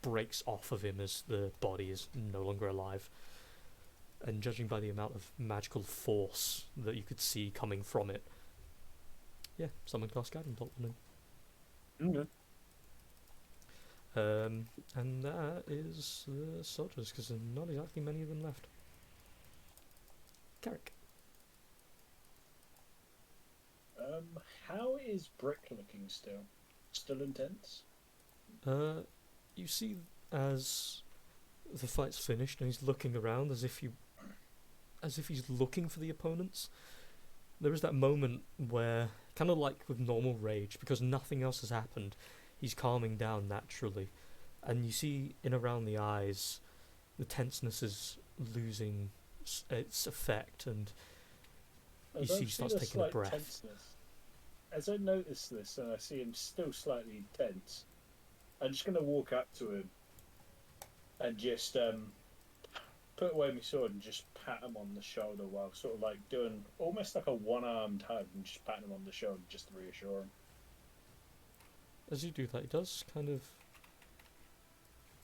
breaks off of him as the body is no longer alive. And judging by the amount of magical force that you could see coming from it, yeah, someone cast guiding bolt on him. Okay. And that is the soldiers, because there's not exactly many of them left. Carrick. How is Brick looking still? Still intense? You see as the fight's finished and he's looking around as if he's looking for the opponents, there is that moment where, kind of like with normal rage, because nothing else has happened, he's calming down naturally, and you see in around the eyes, the tenseness is losing its effect, and you see he starts taking a breath. Tenseness. As I notice this and I see him still slightly tense, I'm just going to walk up to him and just put away my sword and just pat him on the shoulder while sort of like doing almost like a one-armed hug and just patting him on the shoulder just to reassure him. As you do that, he does kind of...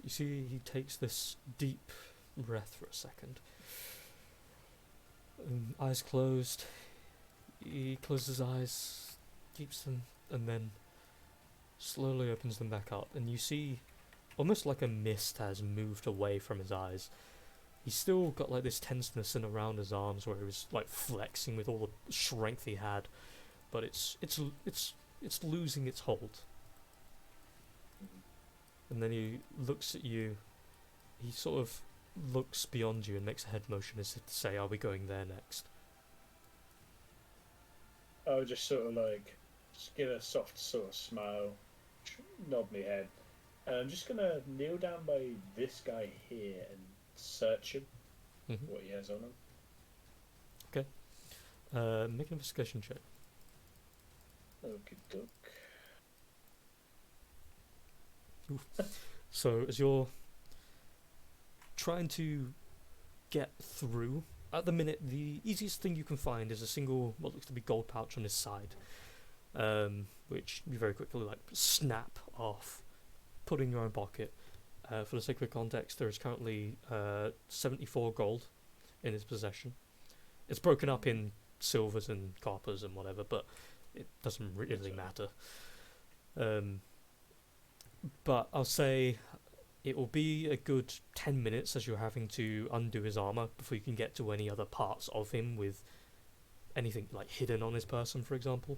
You see he takes this deep breath for a second. Eyes closed. He closes his eyes, keeps them, and then slowly opens them back up. And you see, almost like a mist has moved away from his eyes. He's still got like this tenseness in around his arms where he was like flexing with all the strength he had, but it's losing its hold. And then he looks at you. He sort of looks beyond you and makes a head motion as if to say, "Are we going there next?" I would just sort of like just give a soft sort of smile, nod my head, and I'm just gonna kneel down by this guy here and search him, what he has on him. Okay. Make an investigation check. Okie doke. So as you're trying to get through, at the minute the easiest thing you can find is a single what looks to be gold pouch on his side, which you very quickly like snap off, put in your own pocket. For the sake of context, there is currently 74 gold in his possession. It's broken up in silvers and coppers and whatever, but it doesn't really matter. But I'll say it will be a good 10 minutes as you're having to undo his armor before you can get to any other parts of him with anything like hidden on his person, for example.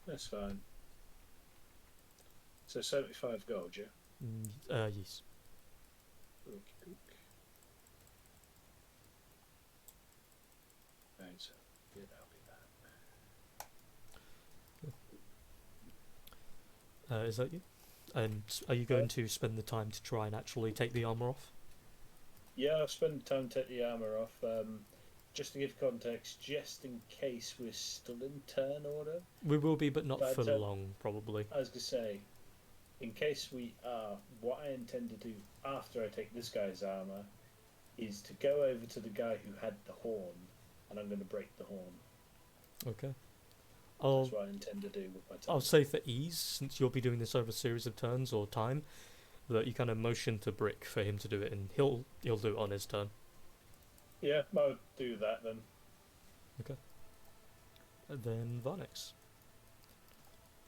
That's fine. So 75 gold, yeah? Yes. Okie doke. Right, so yeah, that'll be that. Is that you? And are you going to spend the time to try and actually take the armor off? Yeah, I'll spend the time to take the armour off. Just to give context, just in case we're still in turn order. We will be, but not for long, probably. I was going to say, in case we are, what I intend to do after I take this guy's armour is to go over to the guy who had the horn, and I'm going to break the horn. Okay. That's what I intend to do with my time. I'll say for ease, since you'll be doing this over a series of turns or time, that you kind of motion to Brick for him to do it, and he'll do it on his turn. Yeah, I'll do that then. Okay. And then Varnex.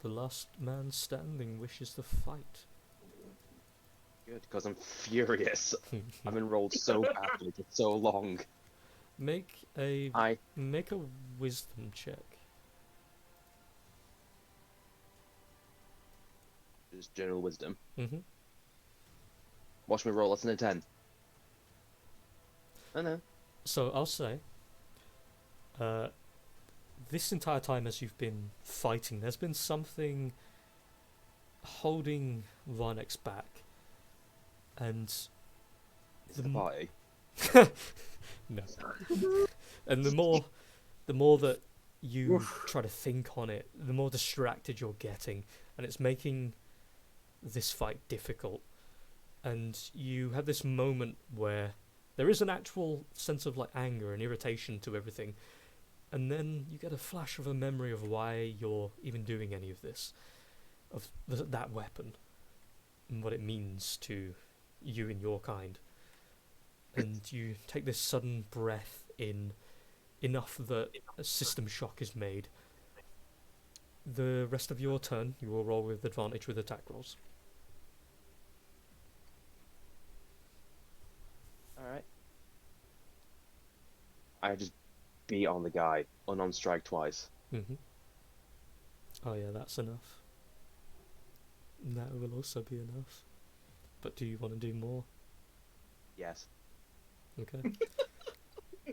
The last man standing wishes to fight. Good, because I'm furious. I've been rolled so badly for so long. Make a wisdom check. Just general wisdom. Mm-hmm. Watch me roll less than a 10. I know. So I'll say, this entire time as you've been fighting, there's been something holding Varnex back, and It's the party. No. And the more that you try to think on it, the more distracted you're getting, and it's making this fight difficult. And you have this moment where there is an actual sense of like anger and irritation to everything, and then you get a flash of a memory of why you're even doing any of this, of that weapon, and what it means to you and your kind. And you take this sudden breath in, enough that a system shock is made. The rest of your turn, you will roll with advantage with attack rolls. Alright. I just beat on the guy, unarmed strike twice. Mm-hmm. Oh yeah, that's enough. That will also be enough. but do you want to do more? Yes. Okay.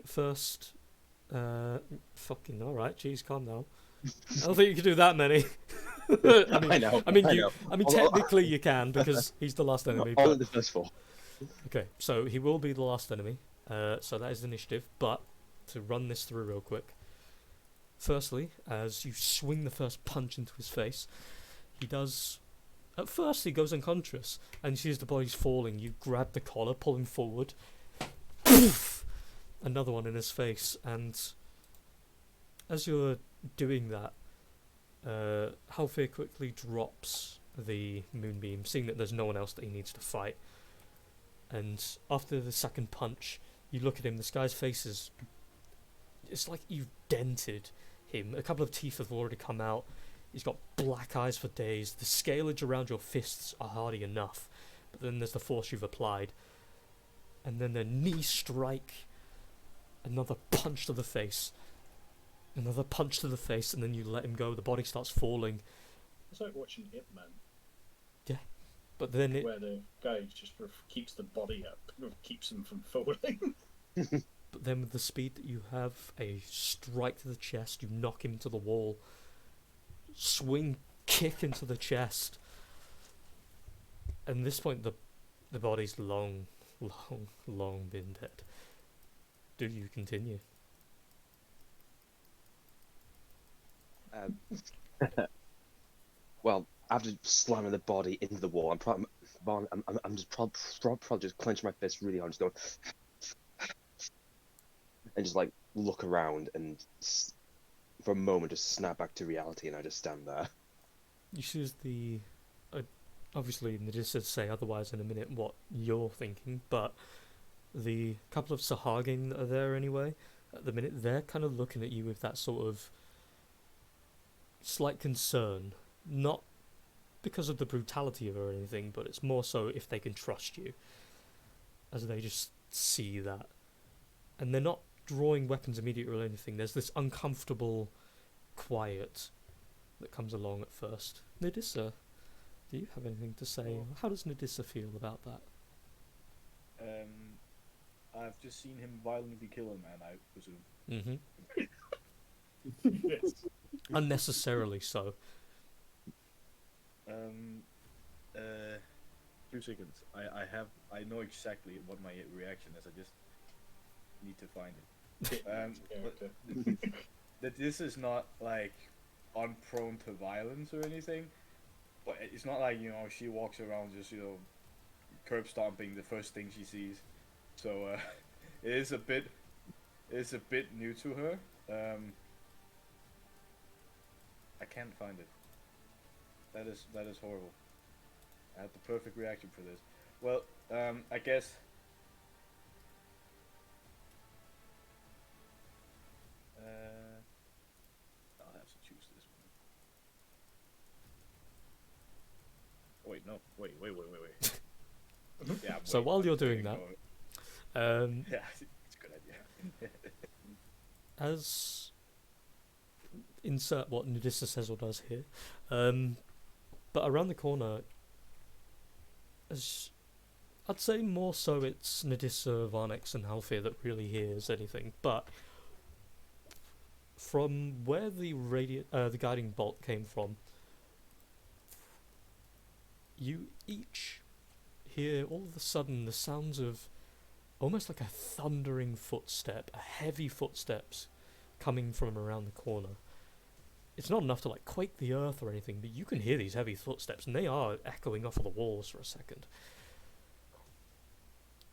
First, fucking alright, jeez, calm down. I don't think you can do that many. I know. I mean, know. technically you can because he's the last enemy. All But... in the first 4. Okay, so he will be the last enemy. So that is the initiative. But to run this through real quick. Firstly, as you swing the first punch into his face, he does. At first, he goes unconscious, and you see as the body's falling, you grab the collar, pull him forward. Poof! Another one in his face, and as you're doing that, Halfir quickly drops the moonbeam, seeing that there's no one else that he needs to fight. And after the second punch, you look at him, this guy's face is... It's like you've dented him. A couple of teeth have already come out. He's got black eyes for days. The scalage around your fists are hardy enough. But then there's the force you've applied. And then the knee strike. Another punch to the face. Another punch to the face, and then you let him go. The body starts falling. It's like watching Ip Man, But then it... where the guy just keeps the body up, keeps him from falling. But then with the speed that you have, a strike to the chest, you knock him into the wall. Swing, kick into the chest. And at this point, the body's long been dead. Do you continue? Well, after slamming the body into the wall, I'm just probably just clenching my fist really hard, just going, and just like look around and for a moment just snap back to reality, and I just stand there. You see as the... obviously, Nadissa say otherwise in a minute what you're thinking, but the couple of Sahagin that are there anyway, at the minute, they're kind of looking at you with that sort of slight concern. Not because of the brutality of it or anything, but it's more so if they can trust you, as they just see that. And they're not drawing weapons immediately or anything. There's this uncomfortable quiet that comes along at first. Nadissa, do you have anything to say? How does Nadissa feel about that? I've just seen him violently kill a man, I presume. Mm-hmm. Yes. Unnecessarily so. 2 seconds. I know exactly what my reaction is. I just need to find it. But that this is not like unprone to violence or anything. But it's not like, you know, she walks around just, you know, curb stomping the first thing she sees. So it is a bit new to her. I can't find it. That is horrible. I had the perfect reaction for this. Well, I guess I'll have to choose this one. Wait, no. Wait. Yeah. So wait, while you're I'm doing gonna that, go- yeah, it's a good idea. as insert what Nadissa says or does here, but around the corner, as I'd say more so it's Nadissa, Varnex, and Halfir that really hears anything, but from where the the guiding bolt came from, you each hear all of a sudden the sounds of almost like a thundering footstep, a heavy footsteps coming from around the corner. It's not enough to like quake the earth or anything, but you can hear these heavy footsteps, and they are echoing off of the walls for a second.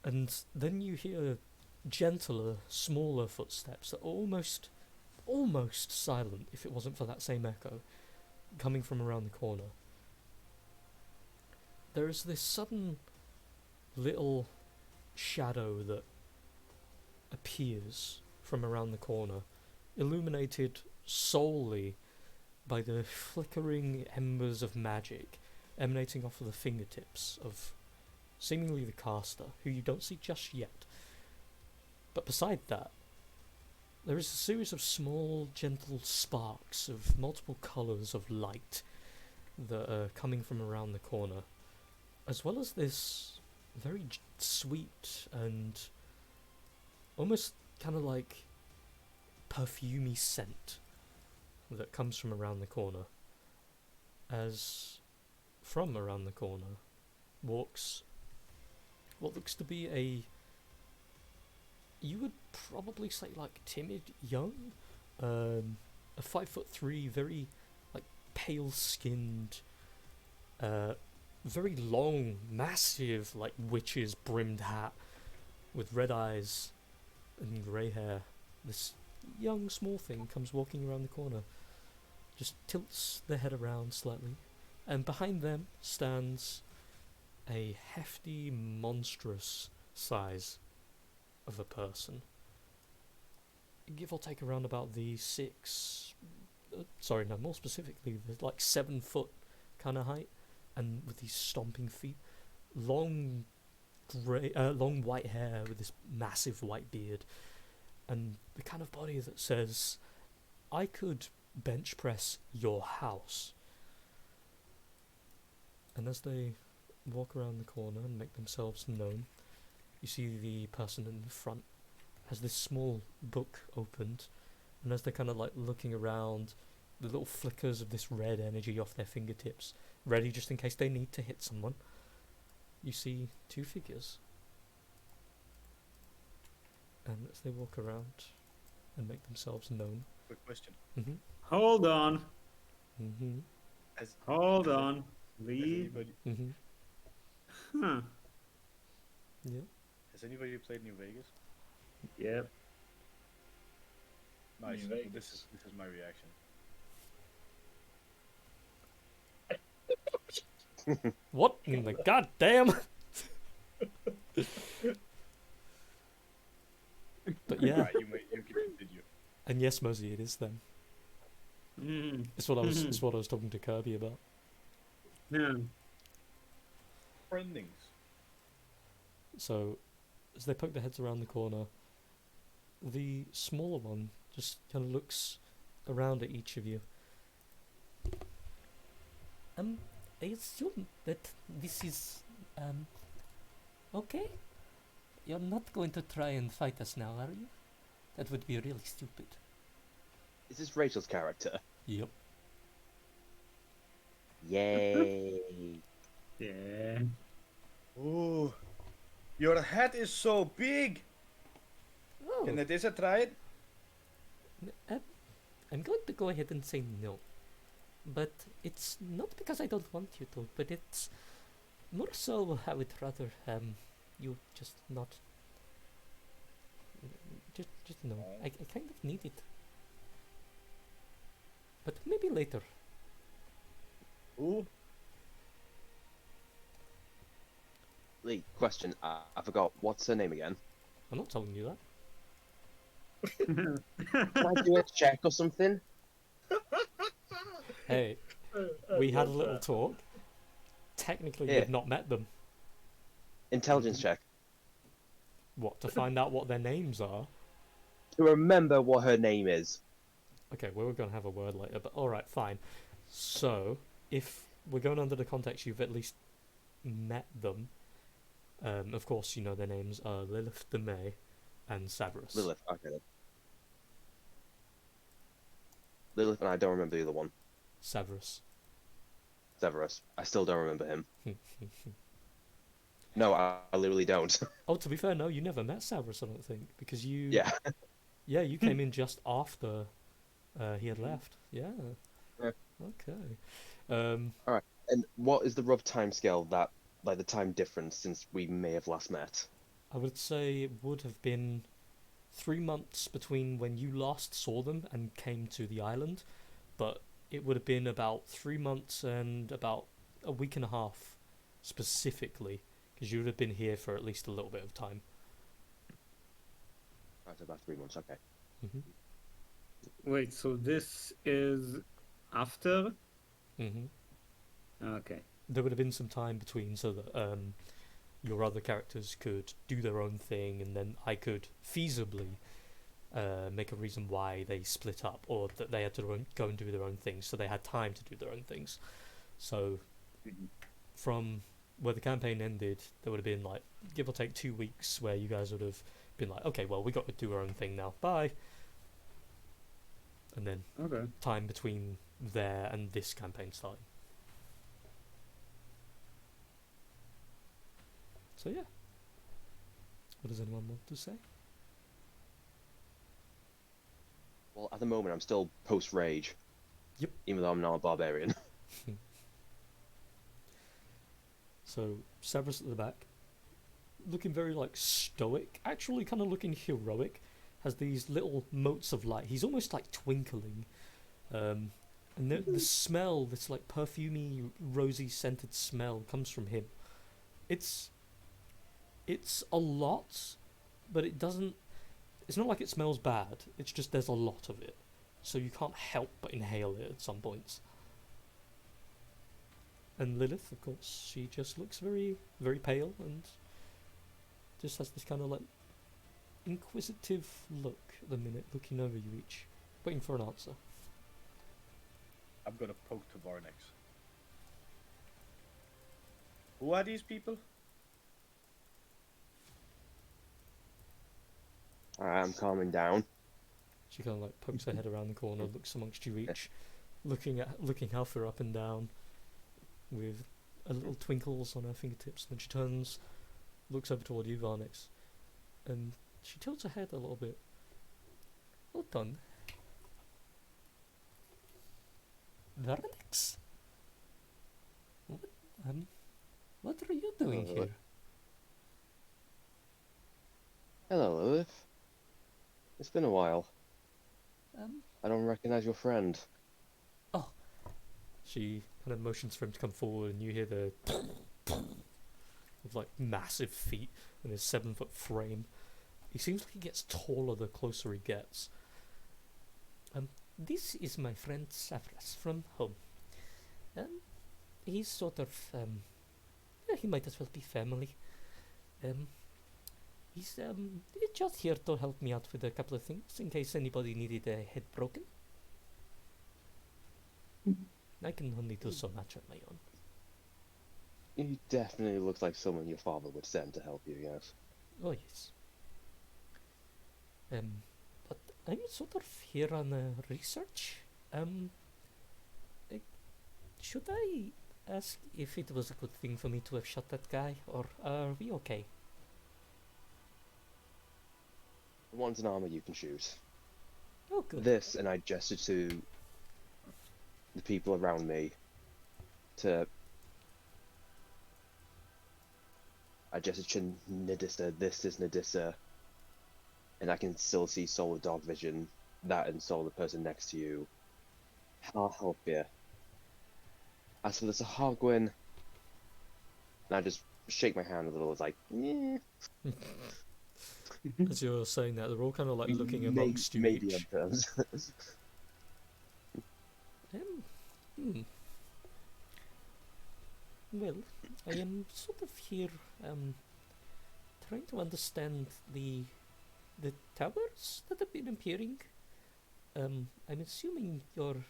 And then you hear gentler, smaller footsteps that are almost silent, if it wasn't for that same echo, coming from around the corner. There is this sudden little shadow that appears from around the corner, illuminated solely by the flickering embers of magic emanating off of the fingertips of seemingly the caster, who you don't see just yet. But beside that, there is a series of small, gentle sparks of multiple colours of light that are coming from around the corner. as well as this very sweet and almost kind of like perfumey scent that comes from around the corner. As from around the corner walks what looks to be you would probably say like timid young, a 5'3", very like pale skinned, very long, massive like witch's brimmed hat with red eyes and grey hair. This young small thing comes walking around the corner, just tilts their head around slightly, and behind them stands a hefty, monstrous size of a person. Give or take around about the more specifically, the like 7 foot kind of height, and with these stomping feet, long white hair with this massive white beard, and the kind of body that says, "I could bench press your house." And as they walk around the corner and make themselves known, you see the person in the front has this small book opened, and as they're kind of like looking around, the little flickers of this red energy off their fingertips, ready just in case they need to hit someone, you see 2 figures. And as they walk around and make themselves known. Quick question. Mm-hmm. Hold on. Mm-hmm. Hold on. Has Leave. anybody, Huh. Yeah. has anybody played New Vegas? Yep. Nice. New Well, Vegas. this is my reaction. What in the goddamn? But yeah, Right, you can continue. and yes, Mosey, it is them. Mm. It's what I was talking to Kirby about. Yeah. Friendings. So, as they poke their heads around the corner, the smaller one just kind of looks around at each of you. I assume that this is, okay? You're not going to try and fight us now, are you? That would be really stupid. Is this Rachel's character? Yep. Yay! Yeah. Ooh, your hat is so big. Oh, Can Atlesia try it? I'm going to go ahead and say no. But it's not because I don't want you to, but it's more so I would rather you just not just no. I kind of need it. But maybe later. Ooh. Lee, question. I forgot. What's her name again? I'm not telling you that. Can I do a check or something? Hey, we had a little talk. Technically, Yeah. you've not met them. Intelligence check. What, to find out what their names are? To remember what her name is. Okay, well, we're going to have a word later, but alright, fine. So, if we're going under the context you've at least met them, of course, you know their names are Lilith the May and Severus. Lilith. Okay then. Lilith and I don't remember the other one. Severus. Severus. I still don't remember him. No, I literally don't. Oh, to be fair, no, you never met Severus, I don't think, because you... Yeah. Yeah, you came in just after he had left. Yeah. Yeah. Okay. And what is the rough timescale that, like, the time difference since we may have last met? I would say it would have been 3 months between when you last saw them and came to the island, but it would have been about 3 months and about a week and a half specifically, because you would have been here for at least a little bit of time. Right, about 3 months. Okay. hmm Wait, so this is after? hmm Okay. There would have been some time between so that your other characters could do their own thing, and then I could feasibly make a reason why they split up, or that they had to go and do their own things, so they had time to do their own things. So, Mhm. from where the campaign ended, there would have been like give or take 2 weeks where you guys would have been like, okay, well we got to do our own thing now, bye. And then Okay. time between there and this campaign starting. So yeah. What does anyone want to say? Well, at the moment, I'm still post-rage. Yep. Even though I'm not a barbarian. So Severus at the back, looking very like stoic, actually kind of looking heroic, has these little motes of light. He's almost like twinkling, and the smell, this like perfumey, rosy scented smell, comes from him. It's a lot, but it doesn't. It's not like it smells bad. It's just there's a lot of it, so you can't help but inhale it at some points. And Lilith, of course, she just looks very, very pale and just has this kind of like inquisitive look at the minute, looking over you each, waiting for an answer. I'm gonna poke to Varnex. Who are these people? Alright, I'm calming down. She kind of like pokes her head around the corner, looks amongst you each, looking Alpha up and down, with a little twinkles on her fingertips. Then she turns, looks over toward you, Varnex, and she tilts her head a little bit. Well done, Varnex. What are you doing here? Hello, Lilith. It's been a while. I don't recognize your friend. She kind of motions for him to come forward, and you hear the of like massive feet and his 7-foot frame. He seems like he gets taller the closer he gets. This is my friend Severus from home. He's sort of he might as well be family. He's just here to help me out with a couple of things in case anybody needed a head broken. I can only do so much on my own. You definitely look like someone your father would send to help you, yes. Oh yes. But I'm sort of here on research. Should I ask if it was a good thing for me to have shot that guy, or are we okay? The one's an armor you can shoot. Oh good. This, and I gesture to the people around me to... I gesture to Nadissa, this is Nadissa, and I can still see Solar Dog Vision, that and Solar, the person next to you. I'll help you. As for the Sahagwin, and I just shake my hand a little, it's like, yeah. As you're saying that, they're all kind of like looking amongst you maybe each. on terms. Well, I am sort of here, trying to understand the towers that have been appearing. I'm assuming you're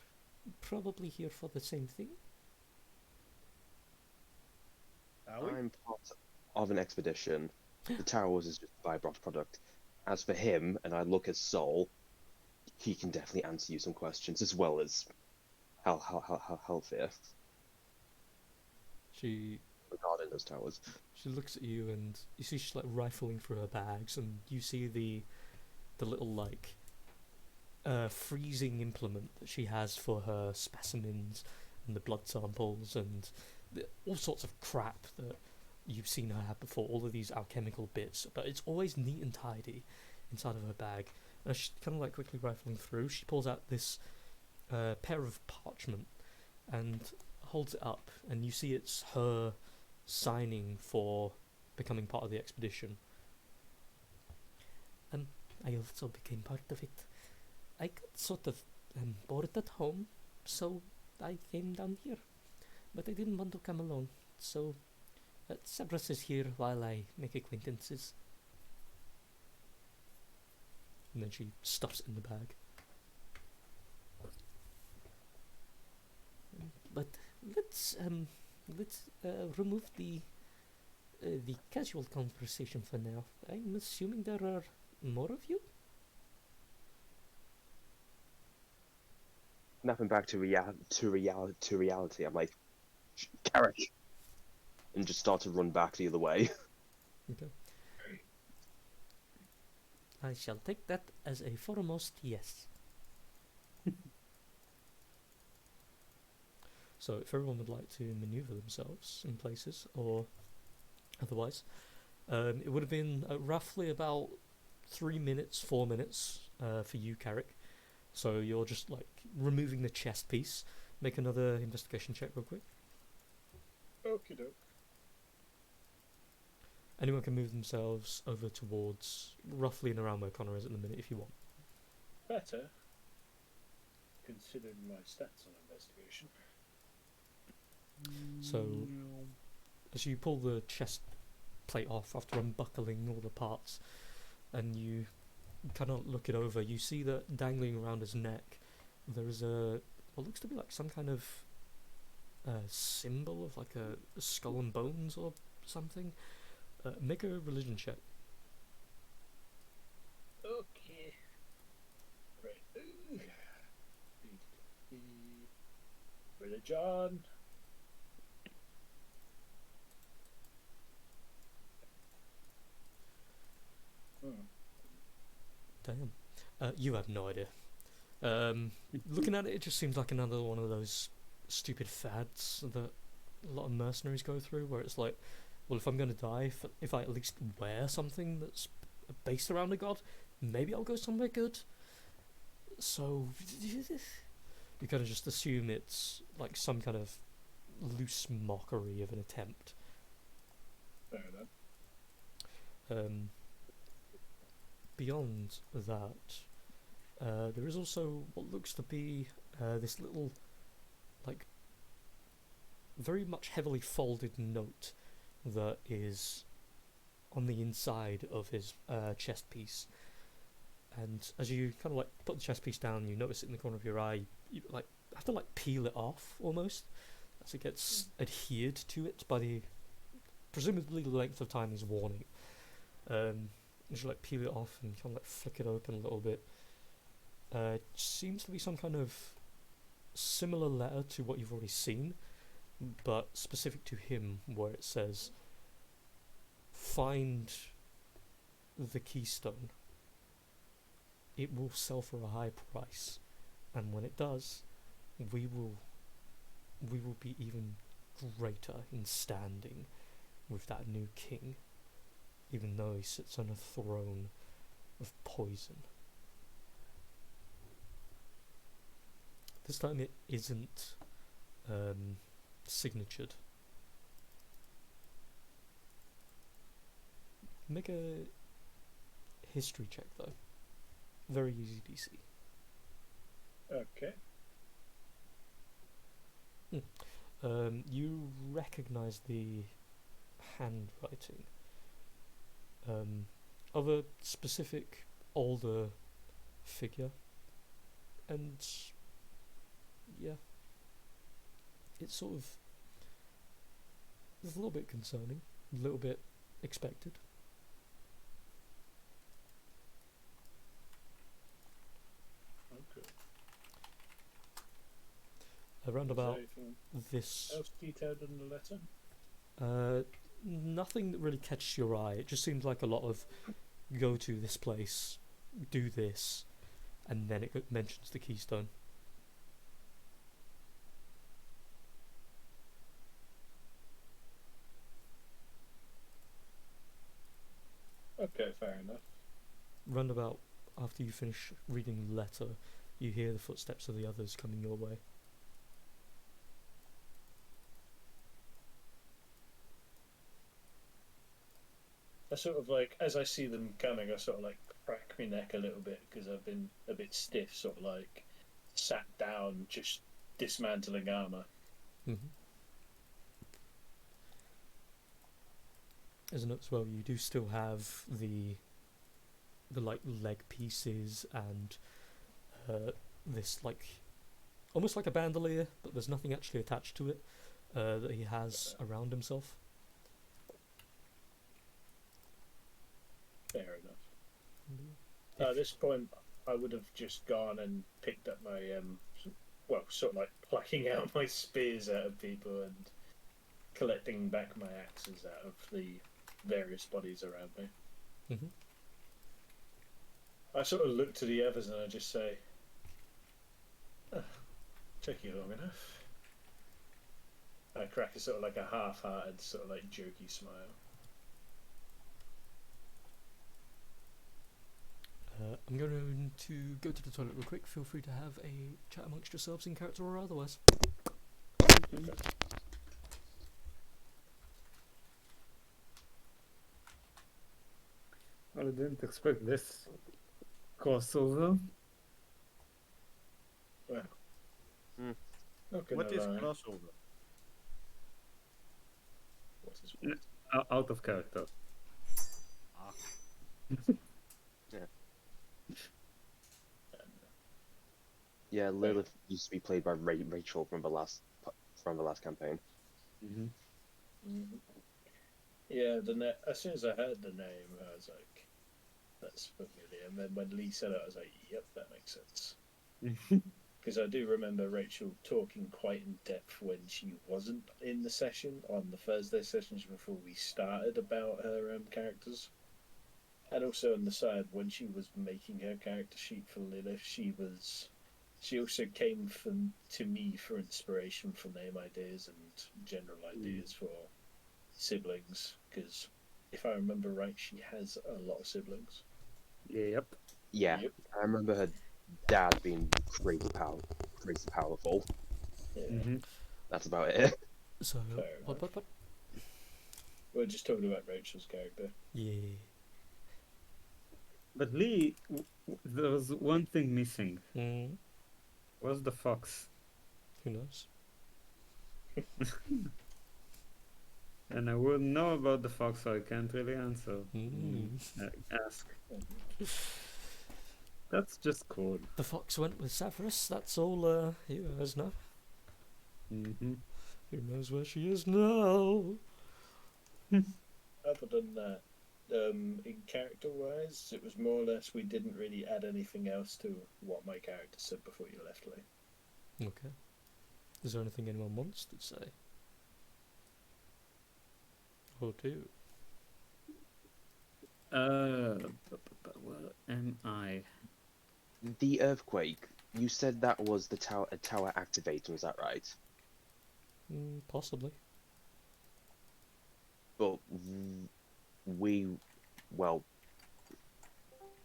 probably here for the same thing. I'm part of an expedition. The towers is just a byproduct product. As for him, and I look at Sol, he can definitely answer you some questions as well as Hellfear She regarding those towers. looks at you, and you see she's like rifling through her bags, and you see the little like freezing implement that she has for her specimens and the blood samples and all sorts of crap that you've seen her have before, all of these alchemical bits, but it's always neat and tidy inside of her bag. And she's kind of like quickly rifling through, she pulls out this pair of parchment and holds it up, and you see it's her signing for becoming part of the expedition. I also became part of it. I got sort of bored at home, so I came down here. But I didn't want to come alone, so Severus is here while I make acquaintances. And then she stuffs it in the bag. But let's remove the the casual conversation for now. I'm assuming there are more of you? Snapping back to reality. I'm like, Carrick, and just start to run back the other way. Okay. I shall take that as a foremost yes. So if everyone would like to maneuver themselves in places or otherwise, it would have been roughly about 3 minutes, 4 minutes for you, Carrick. So you're just like removing the chest piece. Make another investigation check real quick. Okie doke. Anyone can move themselves over towards roughly and around where Connor is at the minute if you want. Better, considering my stats on investigation. So as you pull the chest plate off after unbuckling all the parts and you kind of look it over, you see that dangling around his neck there is what looks to be like some kind of symbol of like a skull and bones or something. Make a religion check. Okay. Right. Religion. Damn. You have no idea. Looking at it, it just seems like another one of those stupid fads that a lot of mercenaries go through, where it's like, well, if I'm going to die, if I at least wear something that's based around a god, maybe I'll go somewhere good. So, you kind of just assume it's like some kind of loose mockery of an attempt. Fair enough. Beyond that, there is also what looks to be this little, like, very much heavily folded note that is on the inside of his chest piece. And as you kind of like put the chest piece down, you notice it in the corner of your eye. You like have to like peel it off almost, as it gets adhered to it by the presumably the length of time he's worn it. You should like peel it off and kind of like flick it open a little bit. It seems to be some kind of similar letter to what you've already seen, but specific to him, where it says, "Find the keystone. It will sell for a high price, and when it does, we will be even greater in standing with that new king, even though he sits on a throne of poison." This time it isn't signatured. Make a history check though. Very easy DC. Okay. You recognise the handwriting of a specific older figure, and yeah, it's sort of a little bit concerning, a little bit expected. Okay. Around Is about there anything this, else detailed in the letter? nothing that really catches your eye. It just seems like a lot of go to this place, do this, and then it mentions the keystone. Okay, fair enough. Roundabout, after you finish reading the letter, you hear the footsteps of the others coming your way. I sort of like, as I see them coming, I sort of like crack my neck a little bit because I've been a bit stiff, sort of like sat down, just dismantling armor. Mm-hmm. As a note as well, you do still have the like leg pieces and this like almost like a bandolier, but there's nothing actually attached to it that he has around himself. At this point, I would have just gone and picked up my well, sort of like plucking out my spears out of people and collecting back my axes out of the various bodies around me. Mm-hmm. I sort of look to the others and I just say, oh, took you long enough. I crack a sort of like a half-hearted, sort of like jokey smile. I'm going to go to the toilet real quick. Feel free to have a chat amongst yourselves in character or otherwise. Okay. Well, I didn't expect this crossover. Well, Hmm. not gonna What is lie. crossover? What is N- Out of character. Ah, Yeah, Lilith used to be played by Rachel from the last campaign. Mm-hmm. Mhm. Yeah, as soon as I heard the name, I was like, that's familiar. And then when Lee said it, I was like, yep, that makes sense. Because I do remember Rachel talking quite in depth when she wasn't in the session, on the Thursday sessions before we started, about her characters. And also on the side, when she was making her character sheet for Lilith, she also came to me for inspiration for name ideas and general ideas for siblings, because if I remember right, she has a lot of siblings. Yep. Yeah, Yep. I remember her dad being crazy powerful. Yeah. Mm-hmm. That's about it. So, Fair what? enough. We're just talking about Rachel's character. Yeah. But Lee, there was one thing missing. Mm, Was the fox? who knows? And I wouldn't know about the fox, so I can't really answer. Ask. That's just cool. The fox went with Severus. That's all. He knows now. Mm-hmm. Who knows where she is now? Other than that, in character wise, it was more or less we didn't really add anything else to what my character said before you left, Lee. Okay. Is there anything anyone wants to say? Or do? Where am I? The earthquake. You said that was the a tower activating. Is that right? Possibly. But we, well,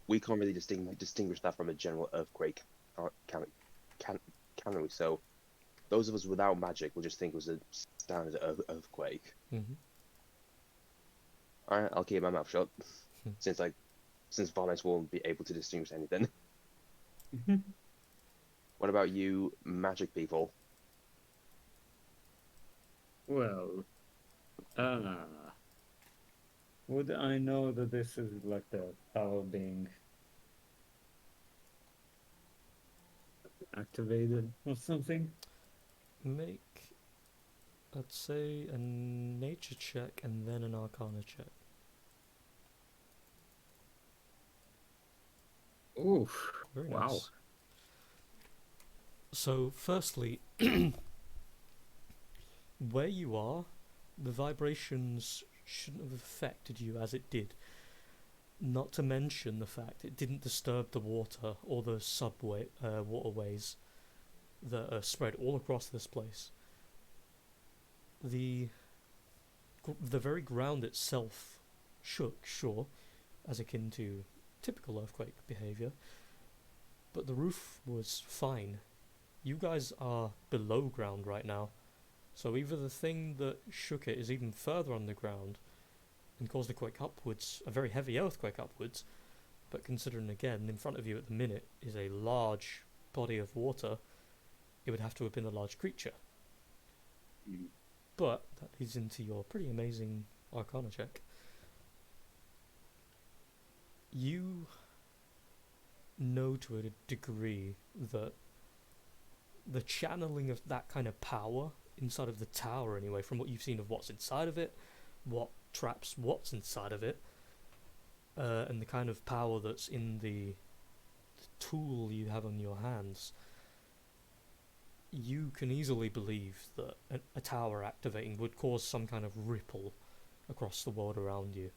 we can't really distinguish that from a general earthquake, can we? So, those of us without magic will just think it was a standard earthquake. Mm-hmm. Alright, I'll keep my mouth shut, since Varnish won't be able to distinguish anything. What about you, magic people? Well, would I know that this is like the power being activated or something? Make, I'd say, a nature check and then an arcana check. Oof. Very Wow. nice. So, firstly, where you are, the vibrations shouldn't have affected you as it did. Not to mention the fact it didn't disturb the water or the waterways that are spread all across this place. The very ground itself shook, sure, as akin to typical earthquake behavior, but the roof was fine. You guys are below ground right now, so either the thing that shook it is even further on the ground and caused the quake upwards, a very heavy earthquake upwards, but considering again in front of you at the minute is a large body of water, it would have to have been a large creature. But that leads into your pretty amazing arcana check. You know to a degree that the channeling of that kind of power inside of the tower, anyway, from what you've seen of what's inside of it, what traps what's inside of it, and the kind of power that's in the tool you have on your hands, you can easily believe that a tower activating would cause some kind of ripple across the world around you.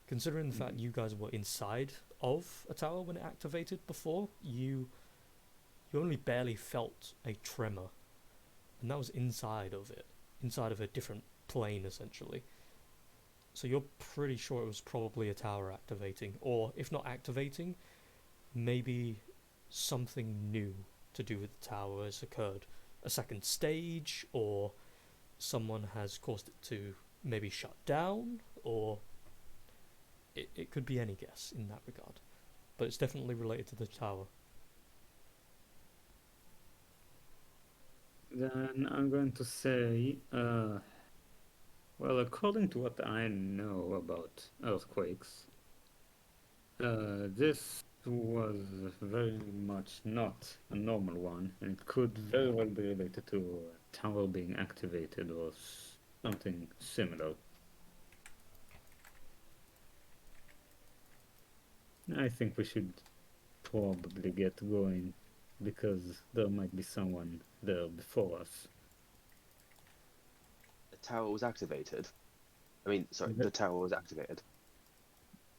Considering the fact you guys were inside of a tower when it activated before, you only barely felt a tremor, and that was inside of it, inside of a different plane essentially. So you're pretty sure it was probably a tower activating, or if not activating, maybe something new to do with the tower has occurred. A second stage, or someone has caused it to maybe shut down, or it could be any guess in that regard. But it's definitely related to the tower. Then I'm going to say, well, according to what I know about earthquakes, this was very much not a normal one, and it could very well be related to a tower being activated or something similar. I think we should probably get going, because there might be someone there before us. The tower was activated. I mean, sorry, the tower was activated.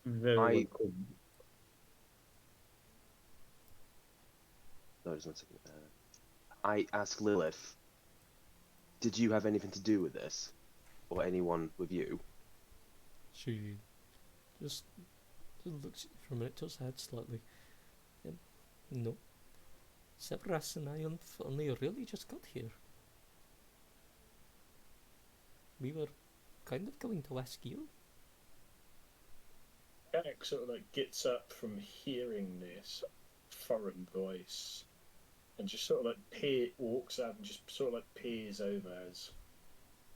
Very well could. No, just one second. I asked Lilith, did you have anything to do with this? Or anyone with you? She just looks at you for a minute, tilts her head slightly. No. Severus and I only really just got here. We were kind of going to ask you. Jack sort of like gets up from hearing this foreign voice and just sort of like walks up and just sort of like peers over as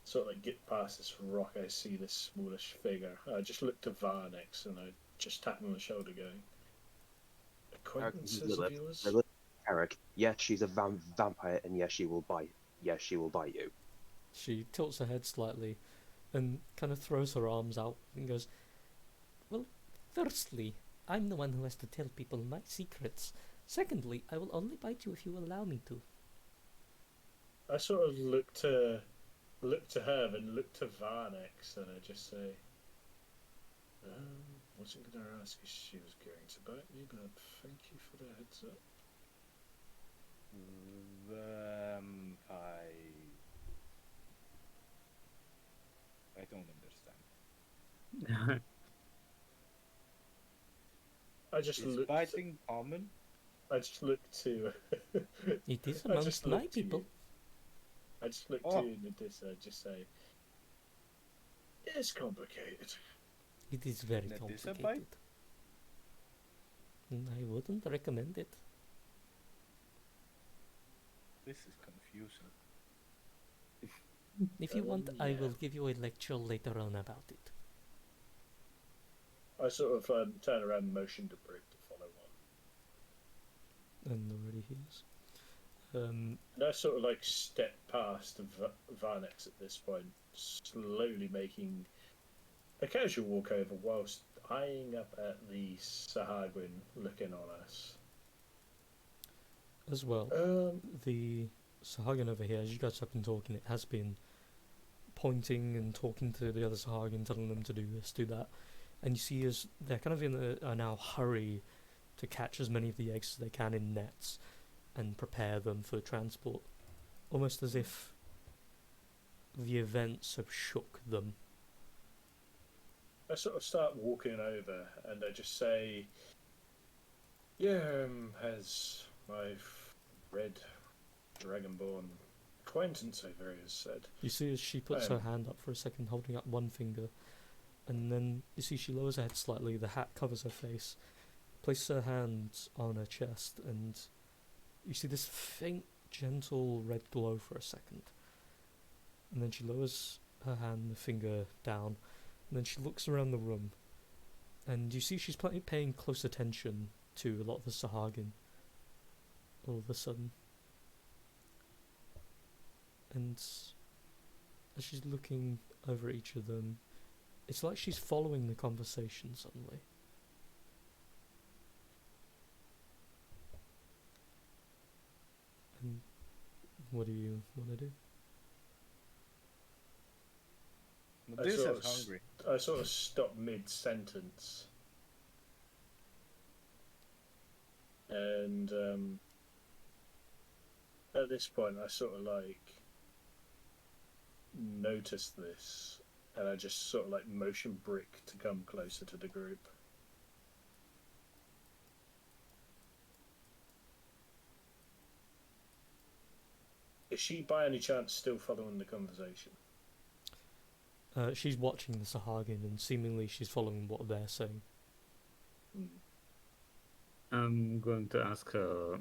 sort of like get past this rock. I see this smallish figure. I just look to Varnex and I just tap him on the shoulder going, acquaintances of yours? Eric, yes, she's a vampire, and yes, she will bite. Yes, she will bite you. She tilts her head slightly and kind of throws her arms out and goes, well, firstly, I'm the one who has to tell people my secrets. Secondly, I will only bite you if you allow me to. I sort of look to her and look to Varnex and I just say, wasn't going to ask if she was going to bite me, but thank you for the heads up. I don't understand. I just Is look. biting common? I just look to. It is I amongst just my look to people. you. I just look Oh. to you, Nadissa, just say, it's complicated. It is very Nadissa complicated. bite? I wouldn't recommend it. This is confusing. If you want, I yeah. will give you a lecture later on about it. I sort of turn around and motion to Brick to follow on. And already he is. And I sort of like step past Varnex at this point, slowly making a casual walk over whilst eyeing up at the Sahagwin looking on us. As well, the Sahagin over here, as you guys have been talking, it has been pointing and talking to the other Sahagin, telling them to do this, do that. And you see as they're kind of in a now hurry to catch as many of the eggs as they can in nets and prepare them for transport. Almost as if the events have shook them. I sort of start walking over and I just say, yeah, as my red dragonborn acquaintance over here has said. You see as she puts her hand up for a second, holding up one finger, and then you see she lowers her head slightly, the hat covers her face, places her hands on her chest, and you see this faint, gentle red glow for a second. And then she lowers her hand, the finger down, and then she looks around the room, and you see she's paying close attention to a lot of the Sahagin all of a sudden. And as she's looking over each of them, it's like she's following the conversation suddenly. What do you want to do? Medusa's hungry. I sort of stop mid sentence, and at this point, I sort of like notice this, and I just sort of like motion Brick to come closer to the group. Is she by any chance still following the conversation? She's watching the Sahagin and seemingly she's following what they're saying. I'm going to ask her.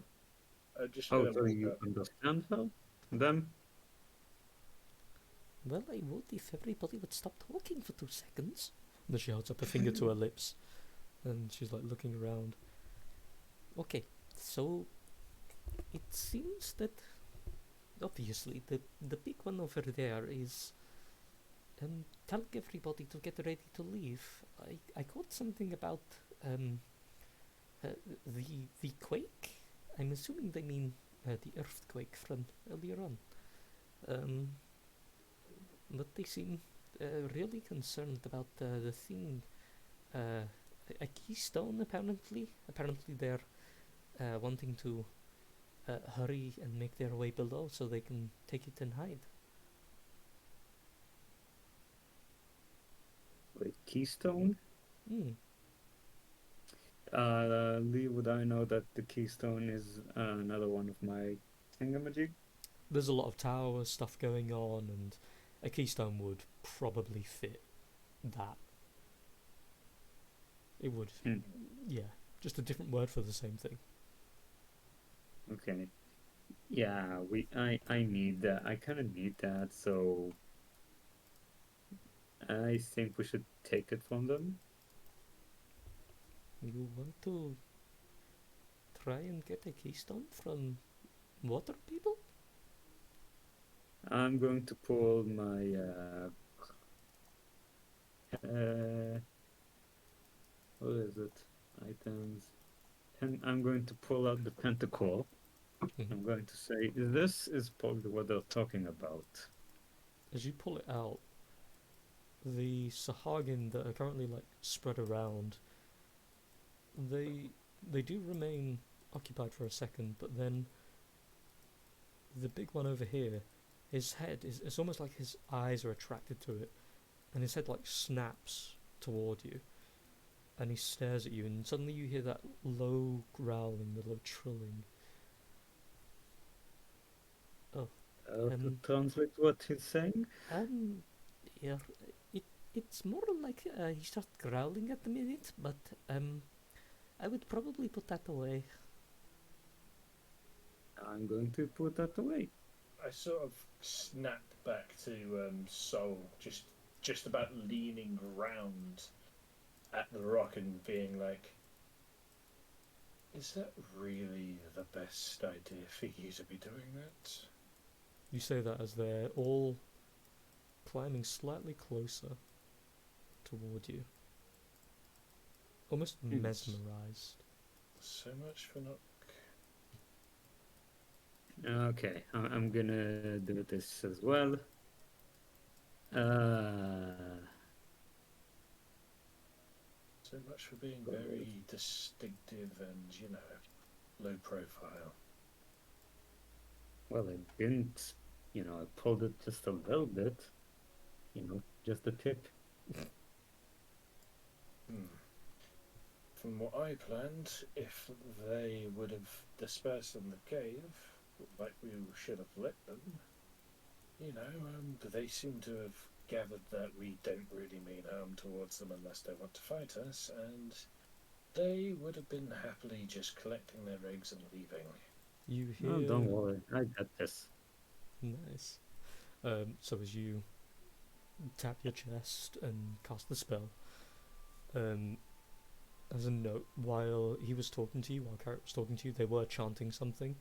I just Oh, gonna so walk you up. understand her? Them? Well, I would if everybody would stop talking for 2 seconds. And then she holds up a finger to her lips. And she's like looking around. Okay, so it seems that obviously the big one over there is telling everybody to get ready to leave. I caught something about the quake. I'm assuming they mean the earthquake from earlier on. But they seem really concerned about the thing. A keystone, apparently. Apparently they're wanting to hurry and make their way below so they can take it and hide. Wait, Keystone? Hmm. Lee, would I know that the Keystone is another one of my thingamajig? There's a lot of tower stuff going on, and a keystone would probably fit that. It would. Yeah, just a different word for the same thing. Okay. Yeah, I need that. I kind of need that, so I think we should take it from them. You want to try and get a keystone from water people? I'm going to pull my what is it? Items. I'm going to pull out the pentacle. I'm going to say, this is probably what they're talking about. As you pull it out, the Sahagin that are currently like spread around, they do remain occupied for a second, but then the big one over here, his head is, it's almost like his eyes are attracted to it, and his head like snaps toward you, and he stares at you, and suddenly you hear that low growling, the low trilling. To translate what he's saying? Yeah, it's more like he starts growling at the minute, but I would probably put that away. I'm going to put that away. I sort of snapped back to Sol, just about leaning round at the rock and being like, "Is that really the best idea for you to be doing that?" You say that as they're all climbing slightly closer toward you, almost mesmerized. So much for not. Okay, I'm gonna do this as well. So much for being very distinctive and, low profile. Well, I didn't, I pulled it just a little bit, just the tip. From what I planned, if they would have dispersed in the cave, like we should have let them, they seem to have gathered that we don't really mean harm towards them unless they want to fight us, and they would have been happily just collecting their eggs and leaving. You hear... Oh, don't worry, I got this. Nice. So as you tap your chest and cast the spell, as a note, while he was talking to you, while Carrot was talking to you, they were chanting something,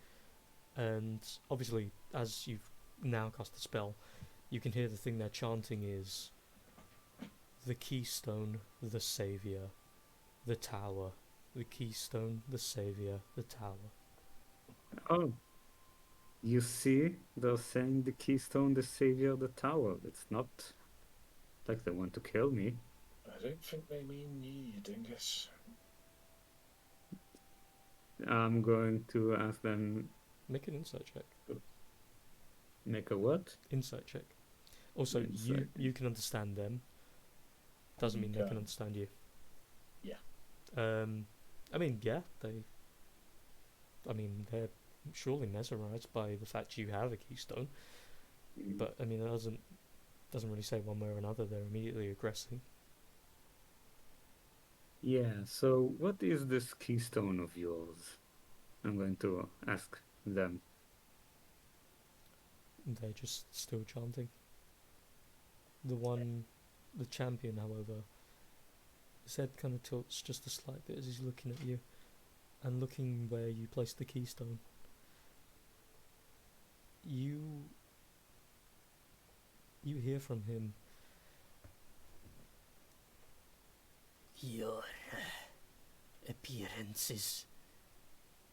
and obviously, as you've now cast the spell, you can hear the thing they're chanting is the keystone, the saviour, the tower, the keystone, the saviour, the tower. Oh. You see, they're saying the keystone, the savior, the tower. It's not like they want to kill me. I don't think they mean ye, Dingus. I'm going to ask them, Make an insight check. make a what? Insight check. Also, Insight. you can understand them. Doesn't You mean they can can. understand you. Yeah. I mean, yeah, they're surely mesmerized by the fact you have a keystone. But I mean, it doesn't really say one way or another. They're immediately aggressing. Yeah, so what is this keystone of yours? I'm going to ask them. They're just still chanting. The champion, however, his head kind of tilts just a slight bit as he's looking at you, and looking where you placed the keystone. You hear from him. Your appearance is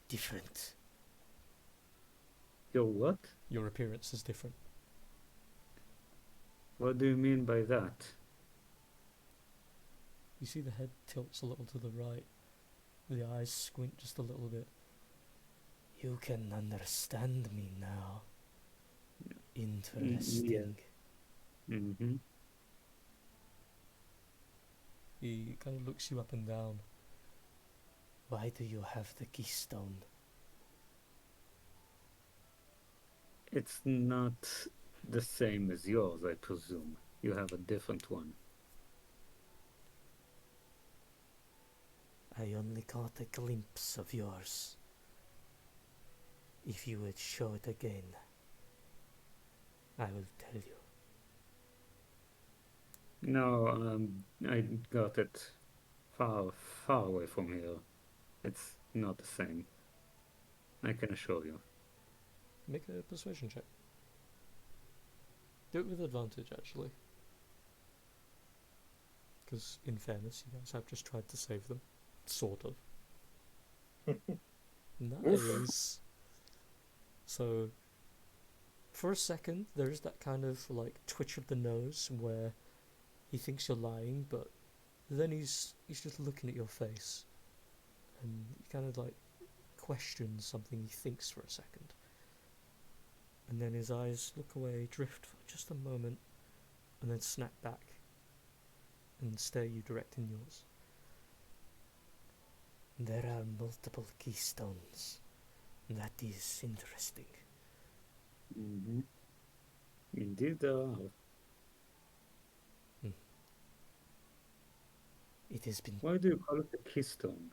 different. Your what? Your appearance is different. What do you mean by that? You see the head tilts a little to the right. The eyes squint just a little bit. You can understand me now. Interesting. Mm-hmm. He kind of looks you up and down. Why do you have the keystone? It's not the same as yours, I presume. You have a different one. I only caught a glimpse of yours. If you would show it again, I will tell you. No, I got it far, far away from here. It's not the same. I can assure you. Make a persuasion check. Do it with advantage, actually. Because, in fairness, you guys have just tried to save them. Sort of. Nice. So, for a second, there is that kind of, like, twitch of the nose where he thinks you're lying, but then he's just looking at your face. And he kind of, like, questions something he thinks for a second. And then his eyes look away, drift for just a moment, and then snap back and stare you direct in yours. There are multiple keystones. That is interesting. Mm-hmm. Indeed there are. It has been Why do you call it a keystone?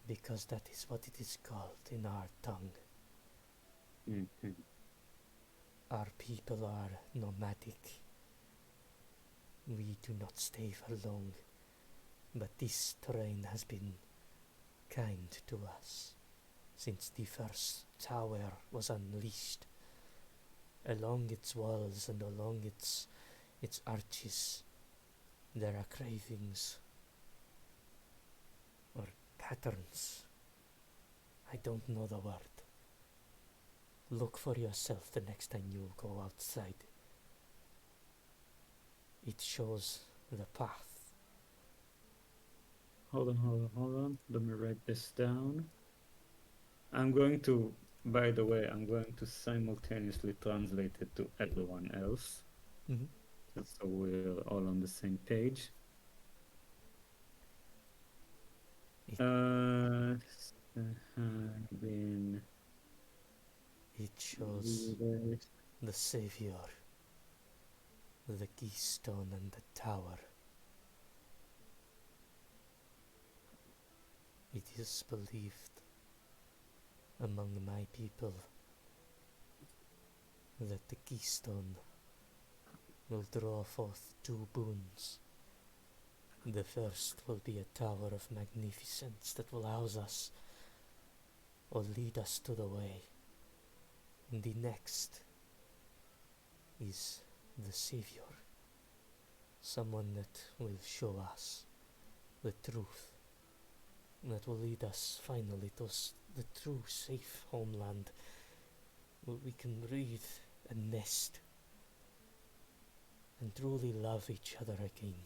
because that is what it is called in our tongue. Mm-hmm. Our people are nomadic. We do not stay for long, but this terrain has been kind to us since the first tower was unleashed. Along its walls and along its arches, there are cravings or patterns. I don't know the word. Look for yourself the next time you go outside. It shows the path. Hold on. Let me write this down. I'm going to, by the way, I'm going to simultaneously translate it to everyone else, Mm-hmm. just so we're all on the same page. It- Been It shows read. the savior, the keystone and the tower. It is believed among my people that the keystone will draw forth two boons. The first will be a tower of magnificence that will house us or lead us to the way. And the next is the savior, someone that will show us the truth, that will lead us finally to the true safe homeland where we can breathe and nest and truly love each other again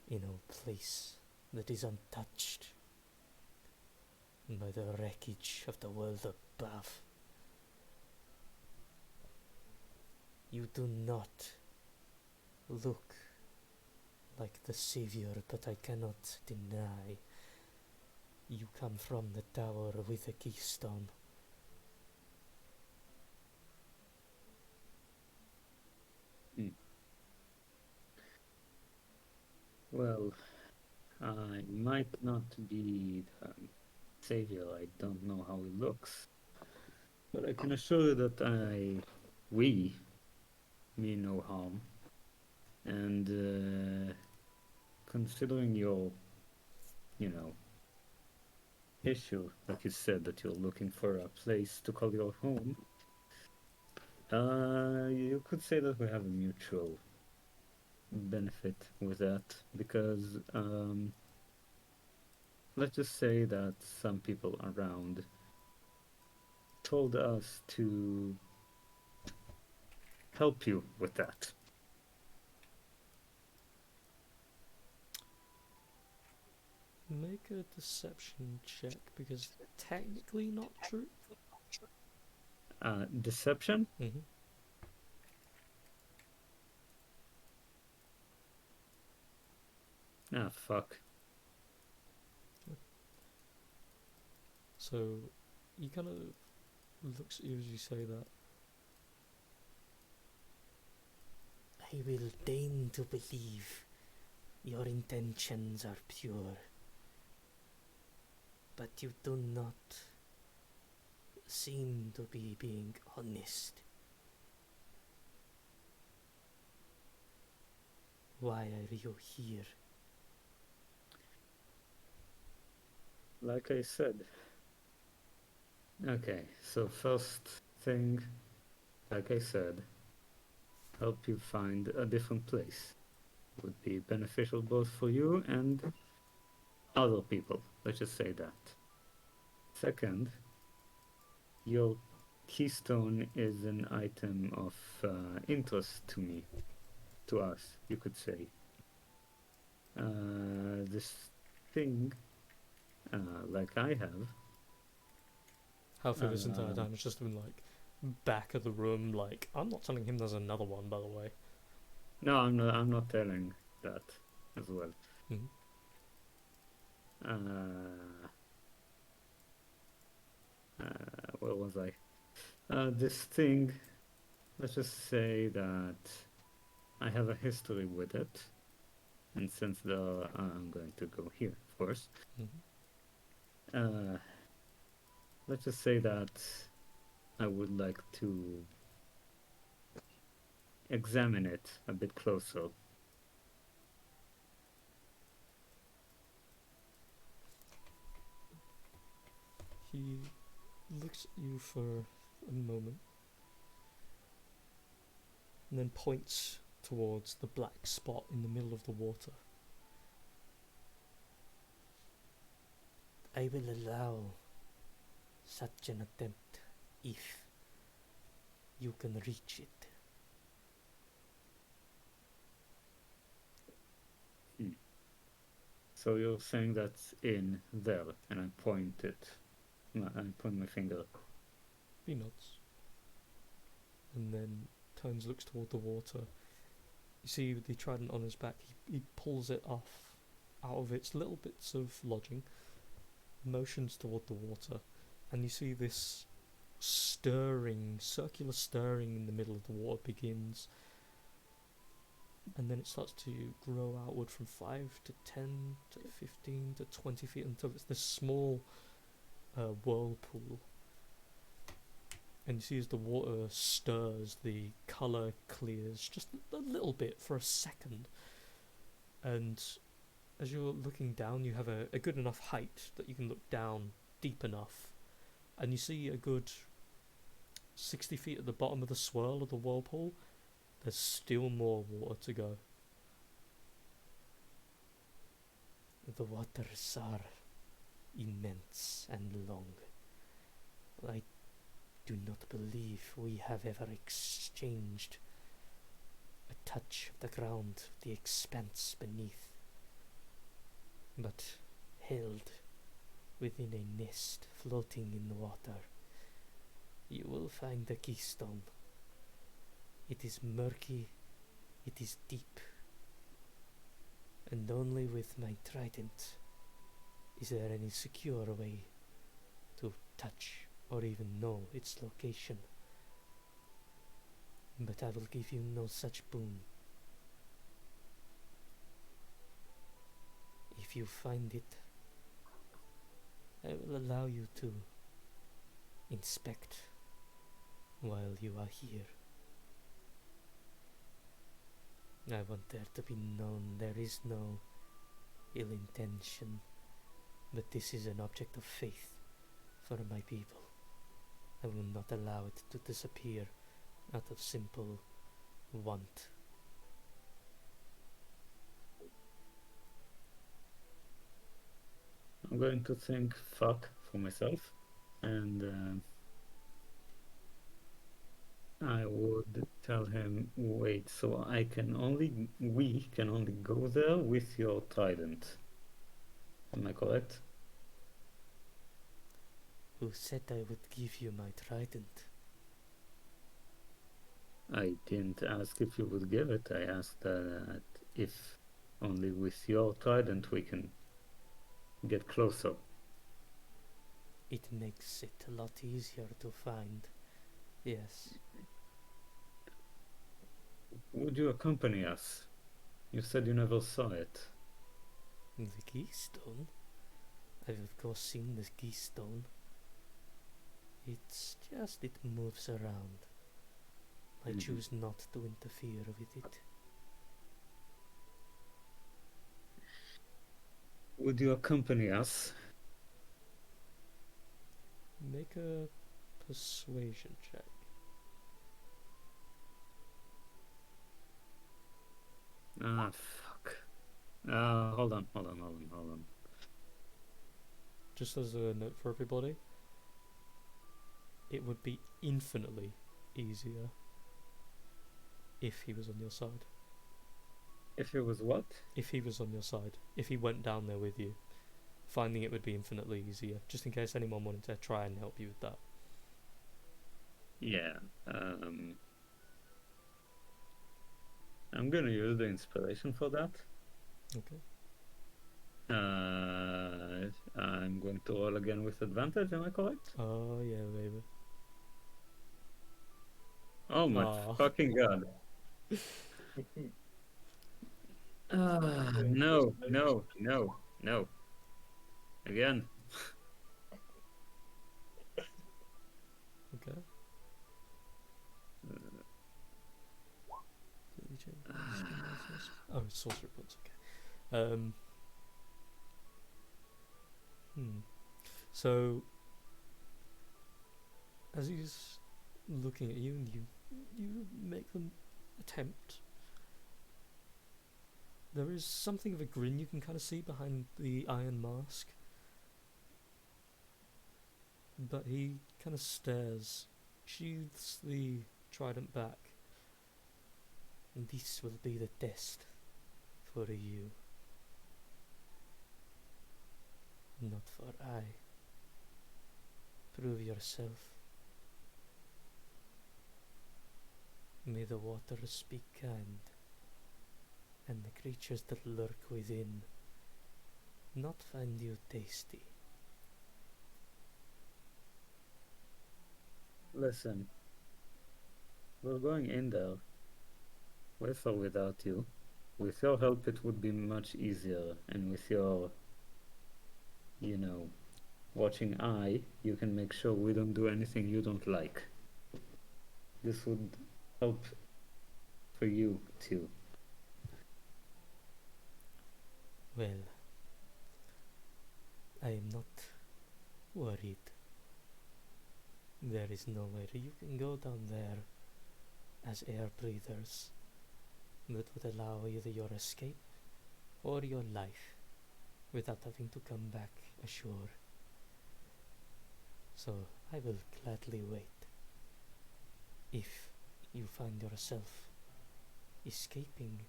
in a place that is untouched by the wreckage of the world above. You do not look like the savior, but I cannot deny you come from the tower with a keystone. Well, I might not be the savior. I don't know how he looks, but I can assure you that we mean no harm. And considering your, you know, issue, like you said, that you're looking for a place to call your home, you could say that we have a mutual benefit with that, because let's just say that some people around told us to help you with that. Make a deception check, because technically not true. Deception? Mm-hmm. Ah, fuck. So he kind of looks at you as you say that. I will deign to believe your intentions are pure, but you do not seem to be being honest. Why are you here? Like I said. Okay, so first thing, like I said, help you find a different place. Would be beneficial both for you and other people. Let's just say that. Second, your keystone is an item of interest to me, to us, you could say. This thing, like I have. How through this entire time it's just been like back of the room, like I'm not telling him there's another one, by the way. No, I'm not telling that as well. Mm-hmm. Where was I? This thing, let's just say that I have a history with it, and since I'm going to go here, of course. Mm-hmm. Let's just say that I would like to examine it a bit closer. He looks at you for a moment and then points towards the black spot in the middle of the water. I will allow such an attempt if you can reach it. So you're saying that's in there, and I point my finger. He nods. And then turns, looks toward the water. You see the trident on his back, he pulls it off out of its little bits of lodging, motions toward the water, and you see this circular stirring in the middle of the water begins, and then it starts to grow outward from 5 to 10 to 15 to 20 feet until it's this small whirlpool. And you see as the water stirs, the colour clears just a little bit for a second. And as you're looking down, you have a good enough height that you can look down deep enough. And you see a good 60 feet at the bottom of the swirl of the whirlpool. There's still more water to go. The waters are immense and long. I do not believe we have ever exchanged a touch of the ground, the expanse beneath, but held within a nest floating in the water, you will find the keystone. It is murky, it is deep, and only with my trident is there any secure way to touch or even know its location. But I will give you no such boon. If you find it, I will allow you to inspect while you are here. I want there to be known there is no ill intention, but this is an object of faith for my people. I will not allow it to disappear out of simple want. I'm going to think fuck for myself, and I would tell him, wait, so we can only go there with your trident. Am I correct? Who said I would give you my trident? I didn't ask if you would give it. I asked if only with your trident we can get closer. It makes it a lot easier to find. Yes. Would you accompany us? You said you never saw it. The keystone? I've of course seen the keystone. It's just it moves around. I choose not to interfere with it. Would you accompany us? Make a persuasion check. Ah, fuck. Hold on. Just as a note for everybody, it would be infinitely easier if he was on your side. If it was what? If he was on your side. If he went down there with you. Finding it would be infinitely easier. Just in case anyone wanted to try and help you with that. Yeah. I'm gonna use the inspiration for that. Okay. I'm going to roll again with advantage, am I correct? Oh yeah, baby. Oh my Ah. fucking god. No. Again. Okay. Oh, it's sorcery points. Okay. So, as he's looking at you, and you make them attempt. There is something of a grin you can kind of see behind the iron mask. But he kind of stares, sheathes the trident back. And this will be the test for you. Not for I. Prove yourself. May the waters be kind, and the creatures that lurk within not find you tasty. Listen. We're going in there. With or without you. With your help it would be much easier, and with your, watching eye, you can make sure we don't do anything you don't like. This would help for you too. Well, I am not worried. There is nowhere you can go down there as air breathers that would allow either your escape or your life without having to come back ashore. So I will gladly wait. if you find yourself escaping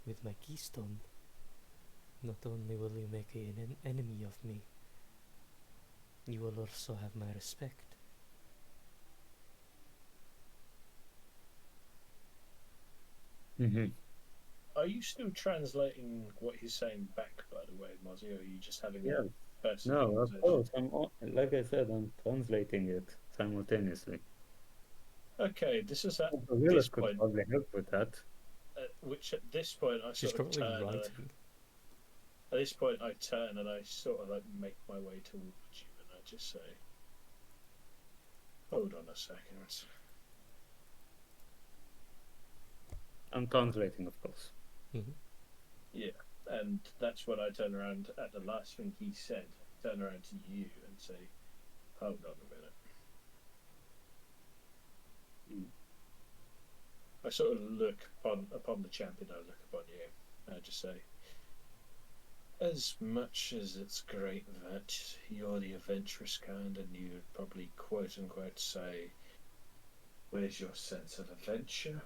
with my keystone, not only will you make an enemy of me, you will also have my respect. Mm-hmm. Are you still translating what he's saying back, by the way, Mozzie, or are you just having Yeah. a personal No, of conversation? course. Like I said, I'm translating it simultaneously. Okay, this is at Willis this could point, probably help with that. which at this point I She's sort of currently turn. writing. At this point, I turn and I sort of like make my way towards you, and I just say, "Hold on a second." I'm translating, of course. Mm-hmm. Yeah, and that's when I turn around at the last thing he said. Turn around to you and say, "Hold on a minute." Mm. I sort of look upon the champion. I look upon you, and I just say, as much as it's great that you're the adventurous kind, and you'd probably quote unquote say, "Where's your sense of adventure?"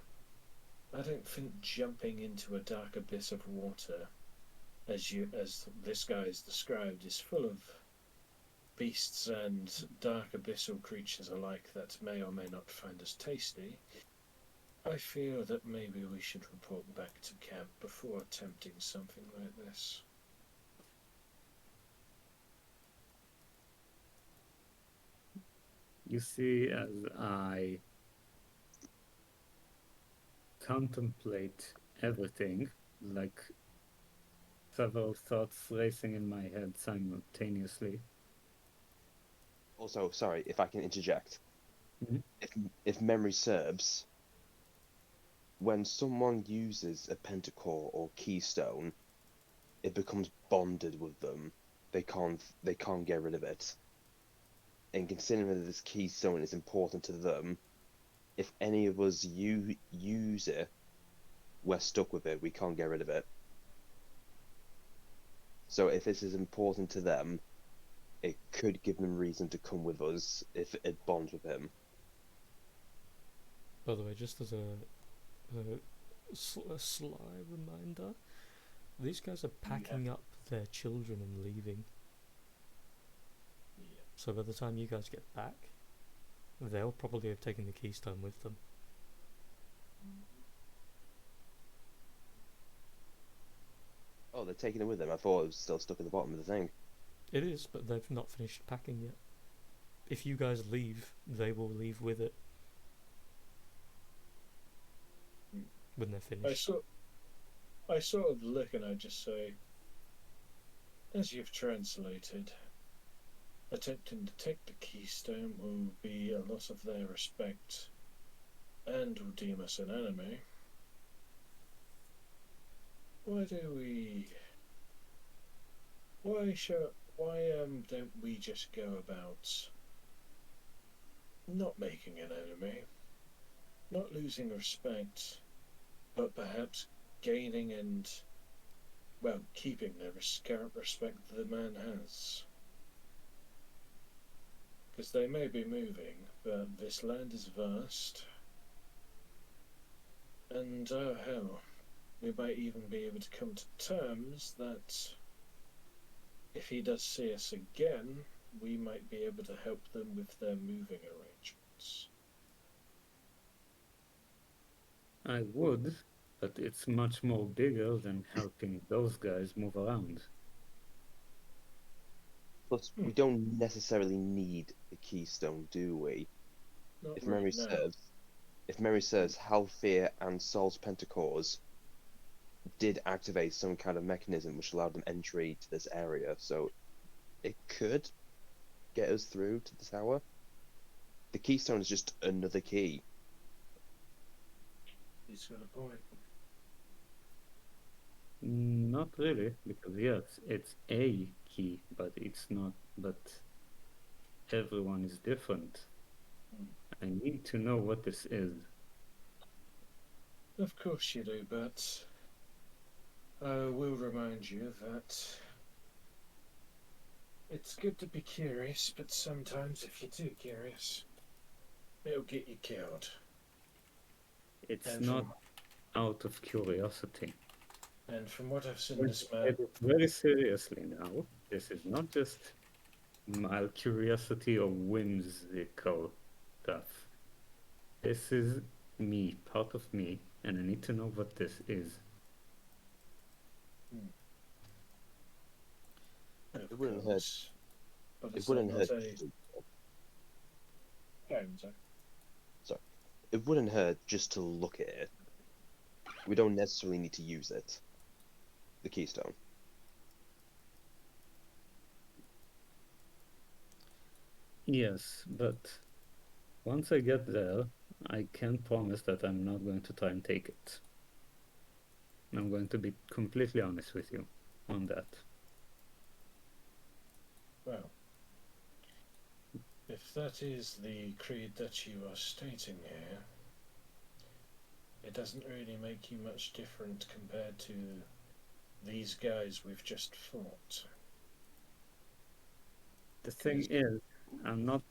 I don't think jumping into a dark abyss of water, as this guy is described, is full of beasts and dark abyssal creatures alike that may or may not find us tasty. I feel that maybe we should report back to camp before attempting something like this. You see, as I contemplate everything, like several thoughts racing in my head simultaneously. Also, sorry if I can interject. Mhm. If memory serves, when someone uses a pentacore or keystone, it becomes bonded with them. They can't get rid of it. And considering that this keystone is important to them, if any of us use it, we're stuck with it. We can't get rid of it. So if this is important to them, it could give them reason to come with us if it bonds with him. By the way, just as a sly reminder, these guys are packing up their children and leaving. Yeah. So by the time you guys get back, they'll probably have taken the keystone with them. Oh, they're taking it with them. I thought it was still stuck at the bottom of the thing. It is, but they've not finished packing yet. If you guys leave, they will leave with it when they're finished. I sort of look and I just say, as you've translated, attempting to take the keystone will be a loss of their respect and will deem us an enemy. Why don't we just go about not making an enemy, not losing respect, but perhaps gaining and, well, keeping the current respect that the man has? Because they may be moving, but this land is vast, and oh hell, we might even be able to come to terms that if he does see us again, we might be able to help them with their moving arrangements. I would, but it's much more bigger than helping those guys move around. Plus, we don't necessarily need the keystone, do we? Not If right memory now. serves, if memory serves, Halfir and Sol's pentacores did activate some kind of mechanism which allowed them entry to this area, so it could get us through to the tower. The keystone is just another key. He's got a point. Not really, because yes, it's a key, but it's not. But everyone is different. I need to know what this is. Of course you do, but I will remind you that it's good to be curious, but sometimes if you're too curious, it'll get you killed. It's And not from, out of curiosity. and from what I've seen, Take this man. it very seriously now. This is not just mild curiosity or whimsical stuff. This is me, part of me, and I need to know what this is. Of wouldn't hurt. course. But It is that wouldn't not hurt. a. Sorry. Sorry. It wouldn't hurt just to look at it. We don't necessarily need to use it. The keystone. Yes, but once I get there, I can promise that I'm not going to try and take it. I'm going to be completely honest with you on that. Well, if that is the creed that you are stating here, it doesn't really make you much different compared to these guys we've just fought. The thing is, I'm not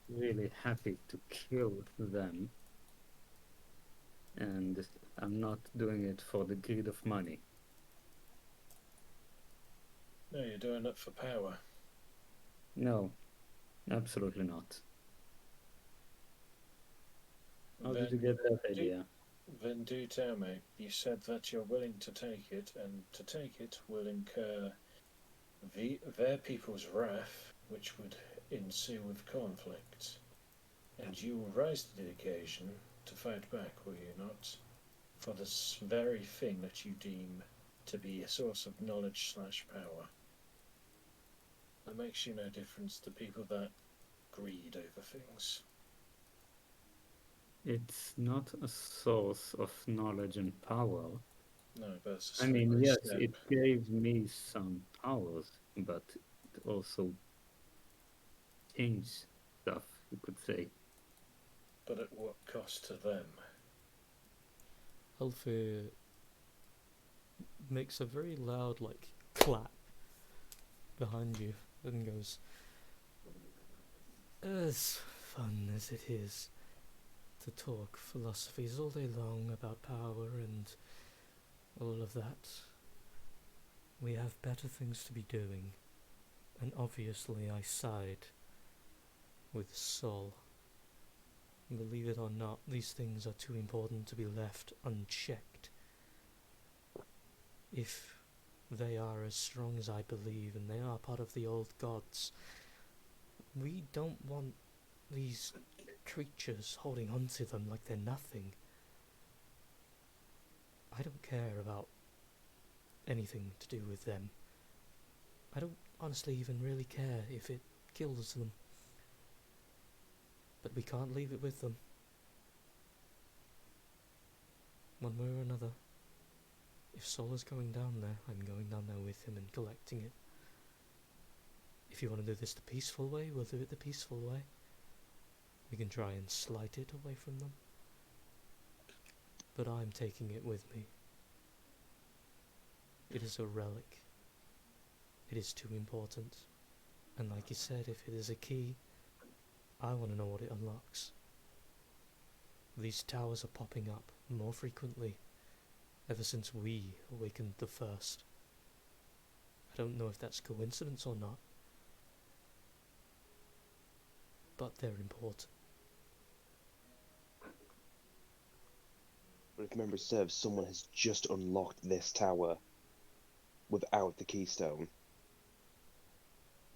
really happy to kill them, and I'm not doing it for the greed of money. No, you're doing it for power. No, absolutely not. How did you get that idea? Then do tell me. You said that you're willing to take it, and to take it will incur their people's wrath, which would ensue with conflict. And you will rise to the occasion to fight back, will you not? For this very thing that you deem to be a source of knowledge/power. That makes you no difference to people that greed over things. It's not a source of knowledge and power. No, but it's a I mean, slippery yes, step. it gave me some powers, but it also changed stuff, you could say. But at what cost to them? Alfie makes a very loud, like, clap behind you and goes, as fun as it is to talk philosophies all day long about power and all of that, we have better things to be doing, and obviously I side with Sol. Believe it or not, these things are too important to be left unchecked. If they are as strong as I believe, and they are part of the old gods, we don't want these creatures holding on to them like they're nothing. I don't care about anything to do with them. I don't honestly even really care if it kills them. But we can't leave it with them. One way or another. If Sol is going down there, I'm going down there with him and collecting it. If you want to do this the peaceful way, we'll do it the peaceful way. We can try and slight it away from them. But I'm taking it with me. It is a relic. It is too important. And like you said, if it is a key, I want to know what it unlocks. These towers are popping up more frequently ever since we awakened the first. I don't know if that's coincidence or not, but they're important. But if memory serves, someone has just unlocked this tower without the keystone.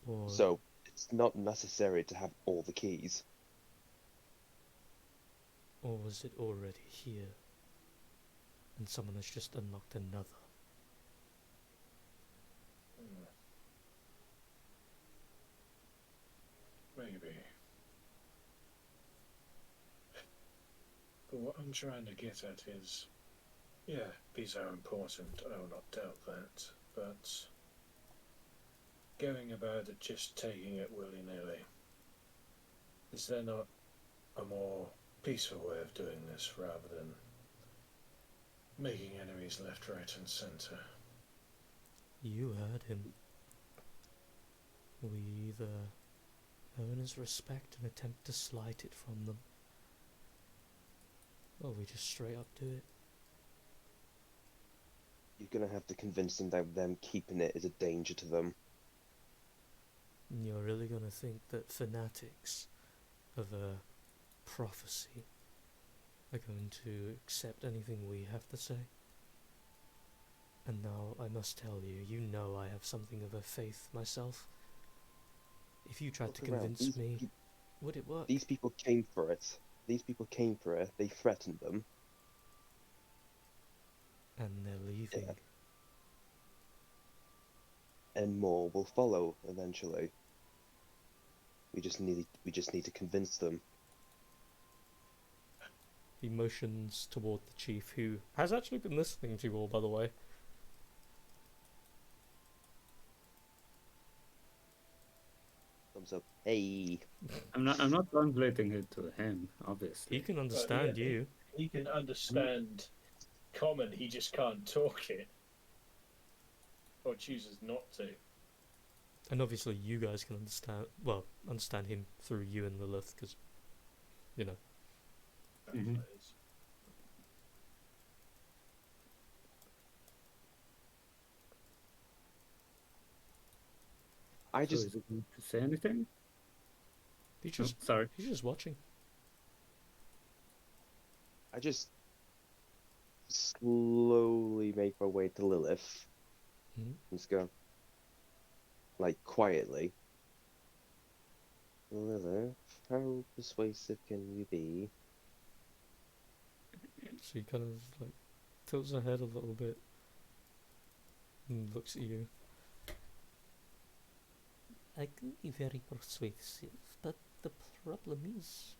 Or So it's not necessary to have all the keys. Or was it already here? And someone has just unlocked another? Maybe. But what I'm trying to get at is, yeah, these are important, I will not doubt that, but going about it just taking it willy-nilly, is there not a more peaceful way of doing this rather than making enemies left, right and centre? You heard him. We either earn his respect and attempt to slight it from them, Or we just straight up do it. You're gonna have to convince them that them keeping it is a danger to them. And you're really gonna think that fanatics of a prophecy are going to accept anything we have to say? And now I must tell you, you know I have something of a faith myself. If you tried to Look around. convince me, would it work? These people came for it. These people came for it. They threatened them. And they're leaving. Yeah. And more will follow eventually. We just need to convince them. He motions toward the chief, who has actually been listening to you all, by the way. Thumbs up. Hey. I'm not translating it to him, obviously. He can understand yeah, you. He can understand common, he just can't talk it. Or chooses not to. And obviously you guys can understand him through you and Lilith, because, you know. Mhm. I So just is it going to say anything? He's Oh, just, sorry. he's just watching. I just slowly make my way to Lilith. Mhm. Let's go. Like quietly. Lilith, how persuasive can you be? She kind of like tilts her head a little bit and looks at you. I can be very persuasive, but the problem is,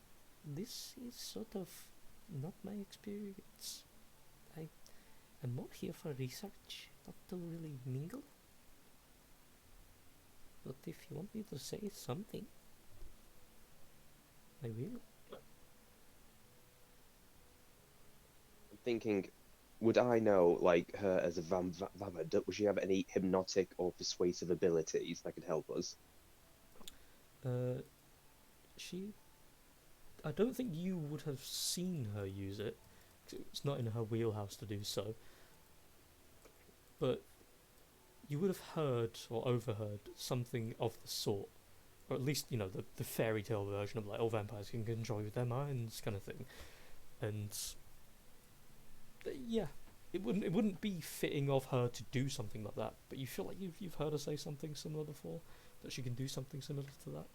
this is sort of not my experience. I'm more here for research, not to really mingle. But if you want me to say something, I will. I'm thinking, would I know like her as a vampire? Would she have any hypnotic or persuasive abilities that could help us? She, I don't think you would have seen her use it, 'cause it's not in her wheelhouse to do so. But you would have heard or overheard something of the sort, or at least, you know, the fairy tale version of like, oh, vampires can control their minds kind of thing. And yeah, it wouldn't be fitting of her to do something like that, but you feel like you've heard her say something similar before, that she can do something similar to that.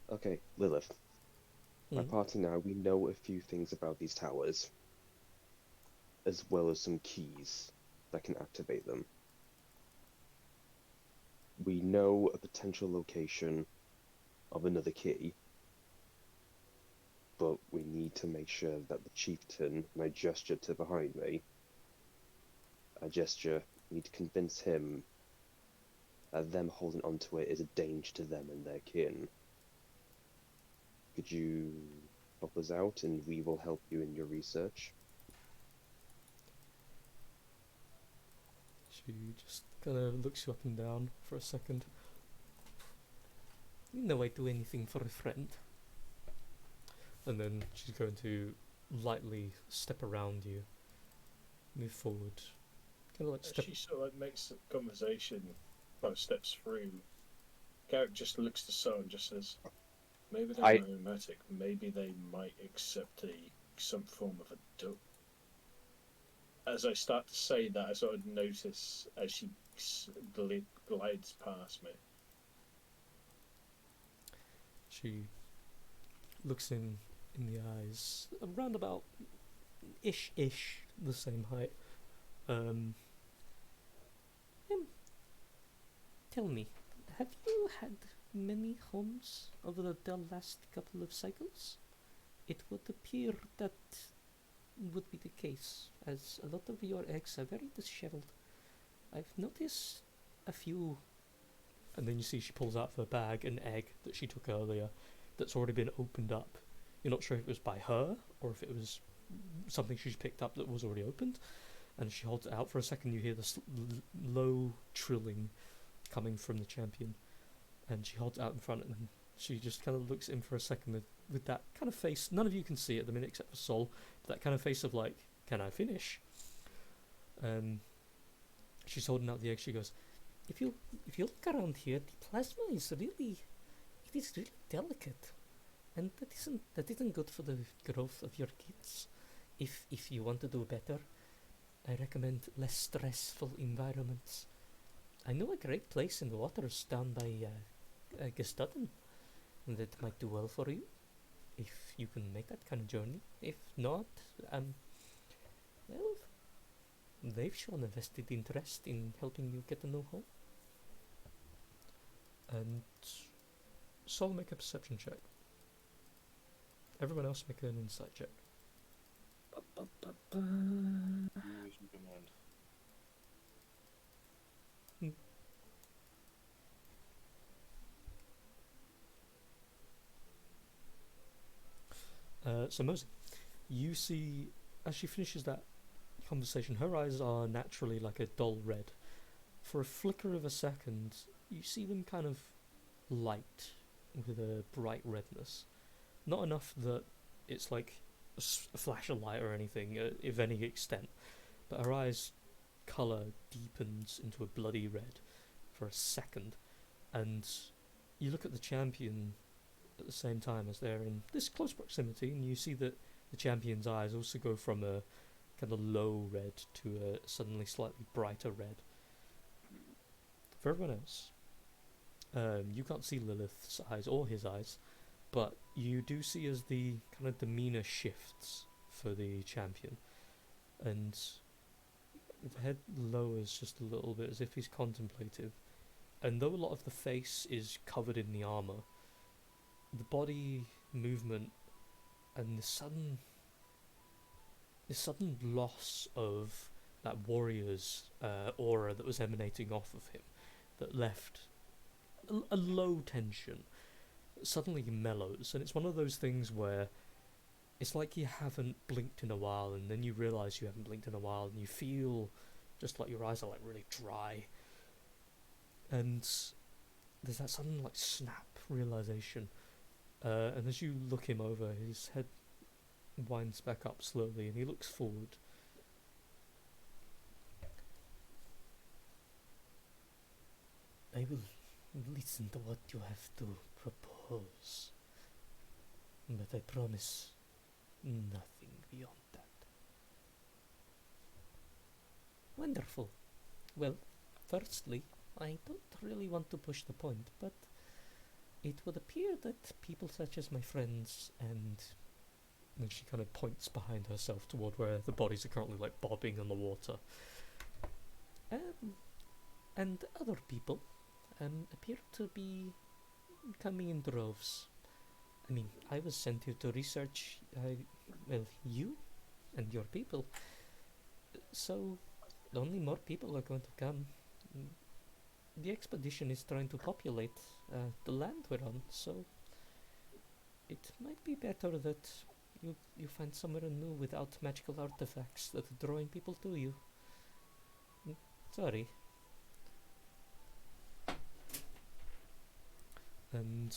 Okay, Lilith. My Mm. party now, we know a few things about these towers, as well as some keys that can activate them. We know a potential location of another key, but we need to make sure that the chieftain, and I gesture to behind me, we need to convince him that them holding onto it is a danger to them and their kin. Could you help us out, and we will help you in your research? She just kind of looks you up and down for a second. You know I'd do anything for a friend. And then she's going to lightly step around you, move forward, kind of like step. She sort of like makes the conversation, well, steps through. Garrett just looks to So and just says, maybe they're not hermetic, maybe they might accept some form of a duck. As I start to say that, I sort of notice as she glides past me. She looks in the eyes, around about ish the same height. Tell me, have you had many homes over the last couple of cycles? It would appear that would be the case, as a lot of your eggs are very disheveled. I've noticed a few. And then you see she pulls out of her bag an egg that she took earlier that's already been opened up. You're not sure if it was by her or if it was something she's picked up that was already opened. And she holds it out for a second. You hear this low trilling coming from the champion. And she holds it out in front and she just kind of looks at him for a second with that kind of face. None of you can see it at the minute except for Sol. But that kind of face of like, can I finish? She's holding out the egg. She goes, if you look around here, the plasma is really delicate, and that isn't good for the growth of your kids. If you want to do better, I recommend less stressful environments. I know a great place in the waters down by Gestaden that might do well for you, if you can make that kind of journey. If not, well, they've shown a vested interest in helping you get a new home. And Sol, make a perception check. Everyone else make an insight check. Using command. So Mosey, you see, as she finishes that conversation, her eyes are naturally like a dull red. For a flicker of a second, you see them kind of light with a bright redness. Not enough that it's like a flash of light or anything, of any extent, but her eyes' colour deepens into a bloody red for a second, and you look at the champion at the same time as they're in this close proximity, and you see that the champion's eyes also go from a kind of low red to a suddenly slightly brighter red. For everyone else, you can't see Lilith's eyes or his eyes, but you do see as the kind of demeanour shifts for the champion, and the head lowers just a little bit as if he's contemplative, and though a lot of the face is covered in the armour, the body movement and the sudden loss of that warrior's aura that was emanating off of him, that left a low tension, suddenly mellows. And it's one of those things where it's like you haven't blinked in a while, and then you realise you haven't blinked in a while, and you feel just like your eyes are like really dry, and there's that sudden like snap realisation. And as you look him over, his head winds back up slowly and he looks forward. I will listen to what you have to propose, but I promise nothing beyond that. Wonderful. Well, firstly, I don't really want to push the point, but it would appear that people such as my friends and she kind of points behind herself toward where the bodies are currently like bobbing on the water, and other people appear to be coming in droves. I mean, I was sent here to research you and your people, so only more people are going to come. The expedition is trying to populate the land we're on, so it might be better that you find somewhere new without magical artifacts that are drawing people to you. Sorry. And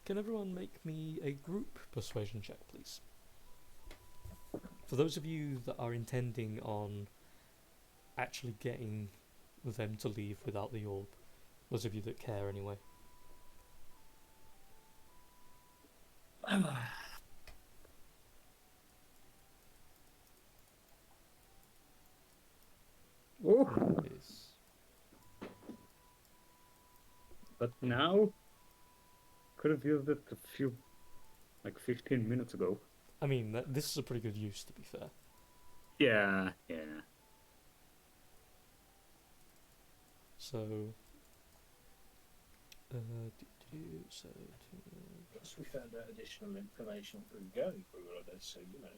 can everyone make me a group persuasion check, please? For those of you that are intending on actually getting them to leave without the orb, those of you that care anyway. Oh, Yes. but now could have used it a few, like 15 minutes ago. I mean, this is a pretty good use, to be fair. Yeah. So, Plus, we found out additional information through going through all of this, so you know,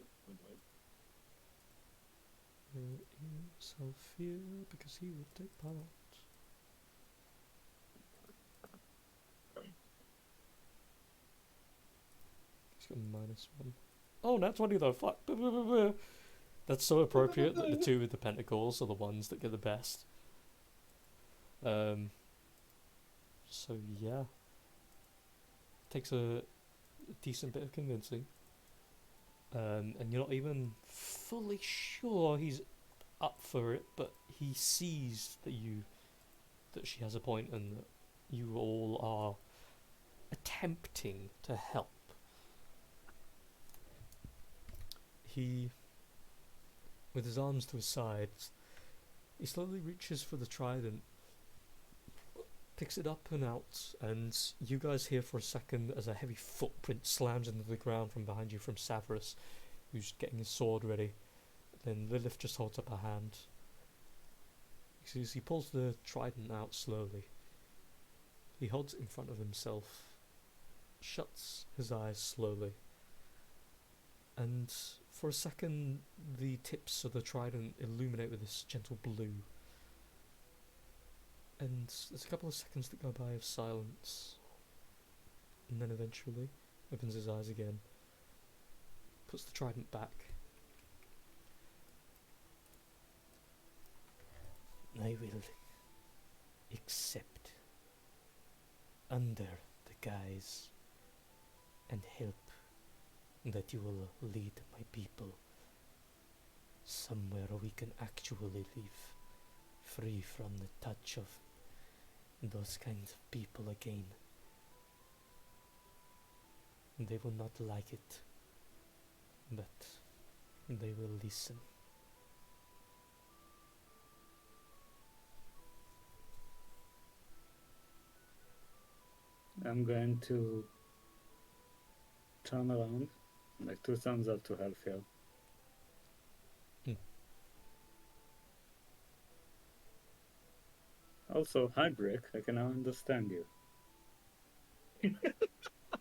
win-win. Sophia, because he would take part. He's got -1. Oh, nat 20 though, fuck. That's so appropriate that the two with the pentacles are the ones that get the best. So yeah. takes a decent bit of convincing. And you're not even fully sure he's up for it, but he sees that she has a point and that you all are attempting to help. He, with his arms to his sides, he slowly reaches for the trident, picks it up and out, and you guys hear for a second as a heavy footprint slams into the ground from behind you from Severus, who's getting his sword ready. Then Lilith just holds up her hand. He pulls the trident out slowly. He holds it in front of himself, shuts his eyes slowly, and for a second the tips of the trident illuminate with this gentle blue. And there's a couple of seconds that go by of silence, and then eventually opens his eyes again, puts the trident back. I will accept under the guise and help that you will lead my people somewhere we can actually live free from the touch of those kinds of people again. They will not like it, but they will listen. I'm going to turn around, like 2 thumbs up to Halfhill. Also, hi Brick, I can now understand you.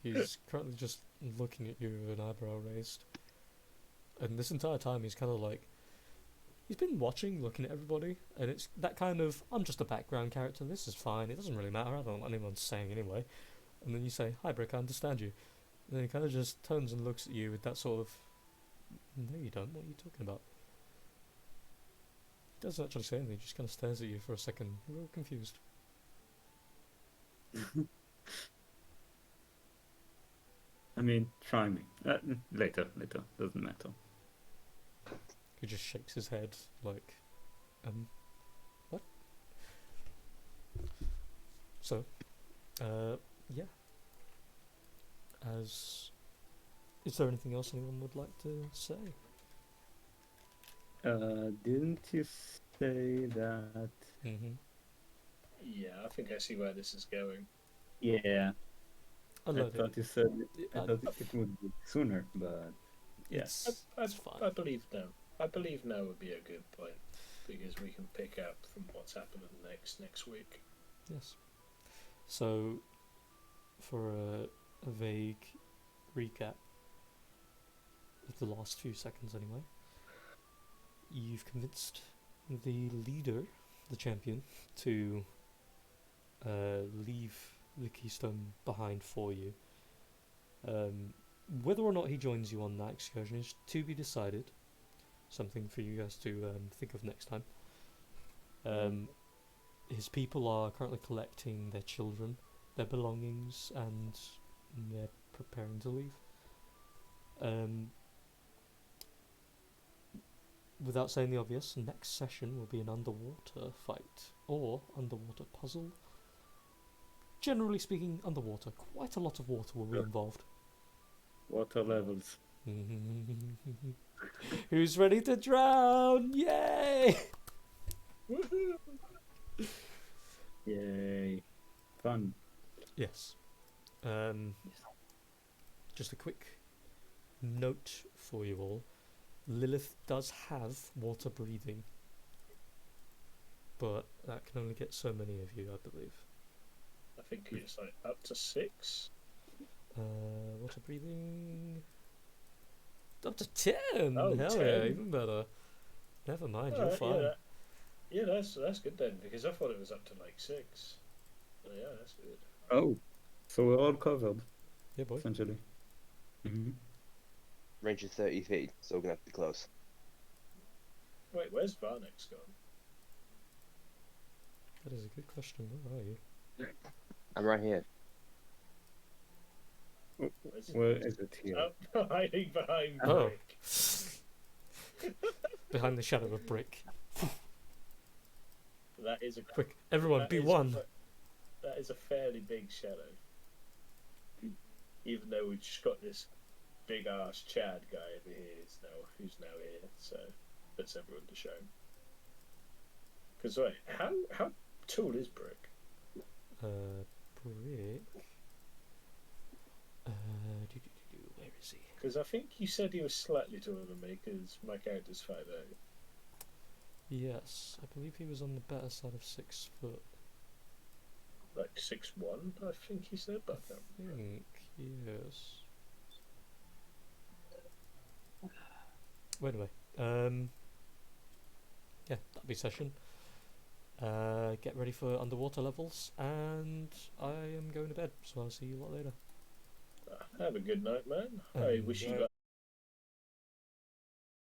He's currently just looking at you with an eyebrow raised. And this entire time he's kind of like, he's been watching, looking at everybody, and it's that kind of, I'm just a background character, this is fine, it doesn't really matter, I don't know what anyone's saying anyway. And then you say, hi Brick, I understand you. And then he kind of just turns and looks at you with that sort of, no you don't, what are you talking about? He doesn't actually say anything, he just kind of stares at you for a second, you're real confused. I mean, try me. Later, doesn't matter. He just shakes his head like, what? So, yeah. Is there anything else anyone would like to say? Didn't you say that? Mm-hmm. Yeah, I think I see where this is going. Yeah, I I love thought it. you said I I- thought it would be sooner, but yes, It's fine. I believe no. I believe no would be a good point because we can pick up from what's happening next week. Yes. So, for a vague recap of the last few seconds anyway, you've convinced the leader, the champion, to leave the keystone behind for you. Whether or not he joins you on that excursion is to be decided. Something for you guys to think of next time. His people are currently collecting their children, their belongings, and they're preparing to leave. Without saying the obvious, next session will be an underwater fight or underwater puzzle. Generally speaking, underwater. Quite a lot of water will be involved. water levels. Who's ready to drown? Yay! Woohoo! Yay, fun. Yes. Just a quick note for you all. Lilith does have water breathing, but that can only get so many of you, I believe. I think it's like up to 6. Water breathing. Up to 10! Oh, Hell 10. yeah, even better. Never mind, you're Alright, fine. Yeah, that's good then because I thought it was up to like 6. So yeah, that's good. Oh, so we're all covered Yeah, boy. essentially. Mm-hmm. Range is 30 feet, so we're gonna have to be close. Wait, where's Varnex gone? That is a good question. Where are you? I'm right here. What is it here? Oh, hiding behind Oh. Brick. Behind the shadow of Brick. That is a Quick, everyone, that be is a one. that is a fairly big shadow. Even though we've just got this big ass Chad guy over here who's now here, so that's everyone to show. Because wait, how tall is Brick? Brick. Where is he? Because I think you said he was slightly taller than me, because my character's 5'8". Yes, I believe he was on the better side of 6 foot. Like 6'1", I think he said, but I can't I remember. think, yes. Well, anyway, yeah, that'll be session. Get ready for underwater levels, and I am going to bed, so I'll see you a lot later. Have a good night, man. I wish you luck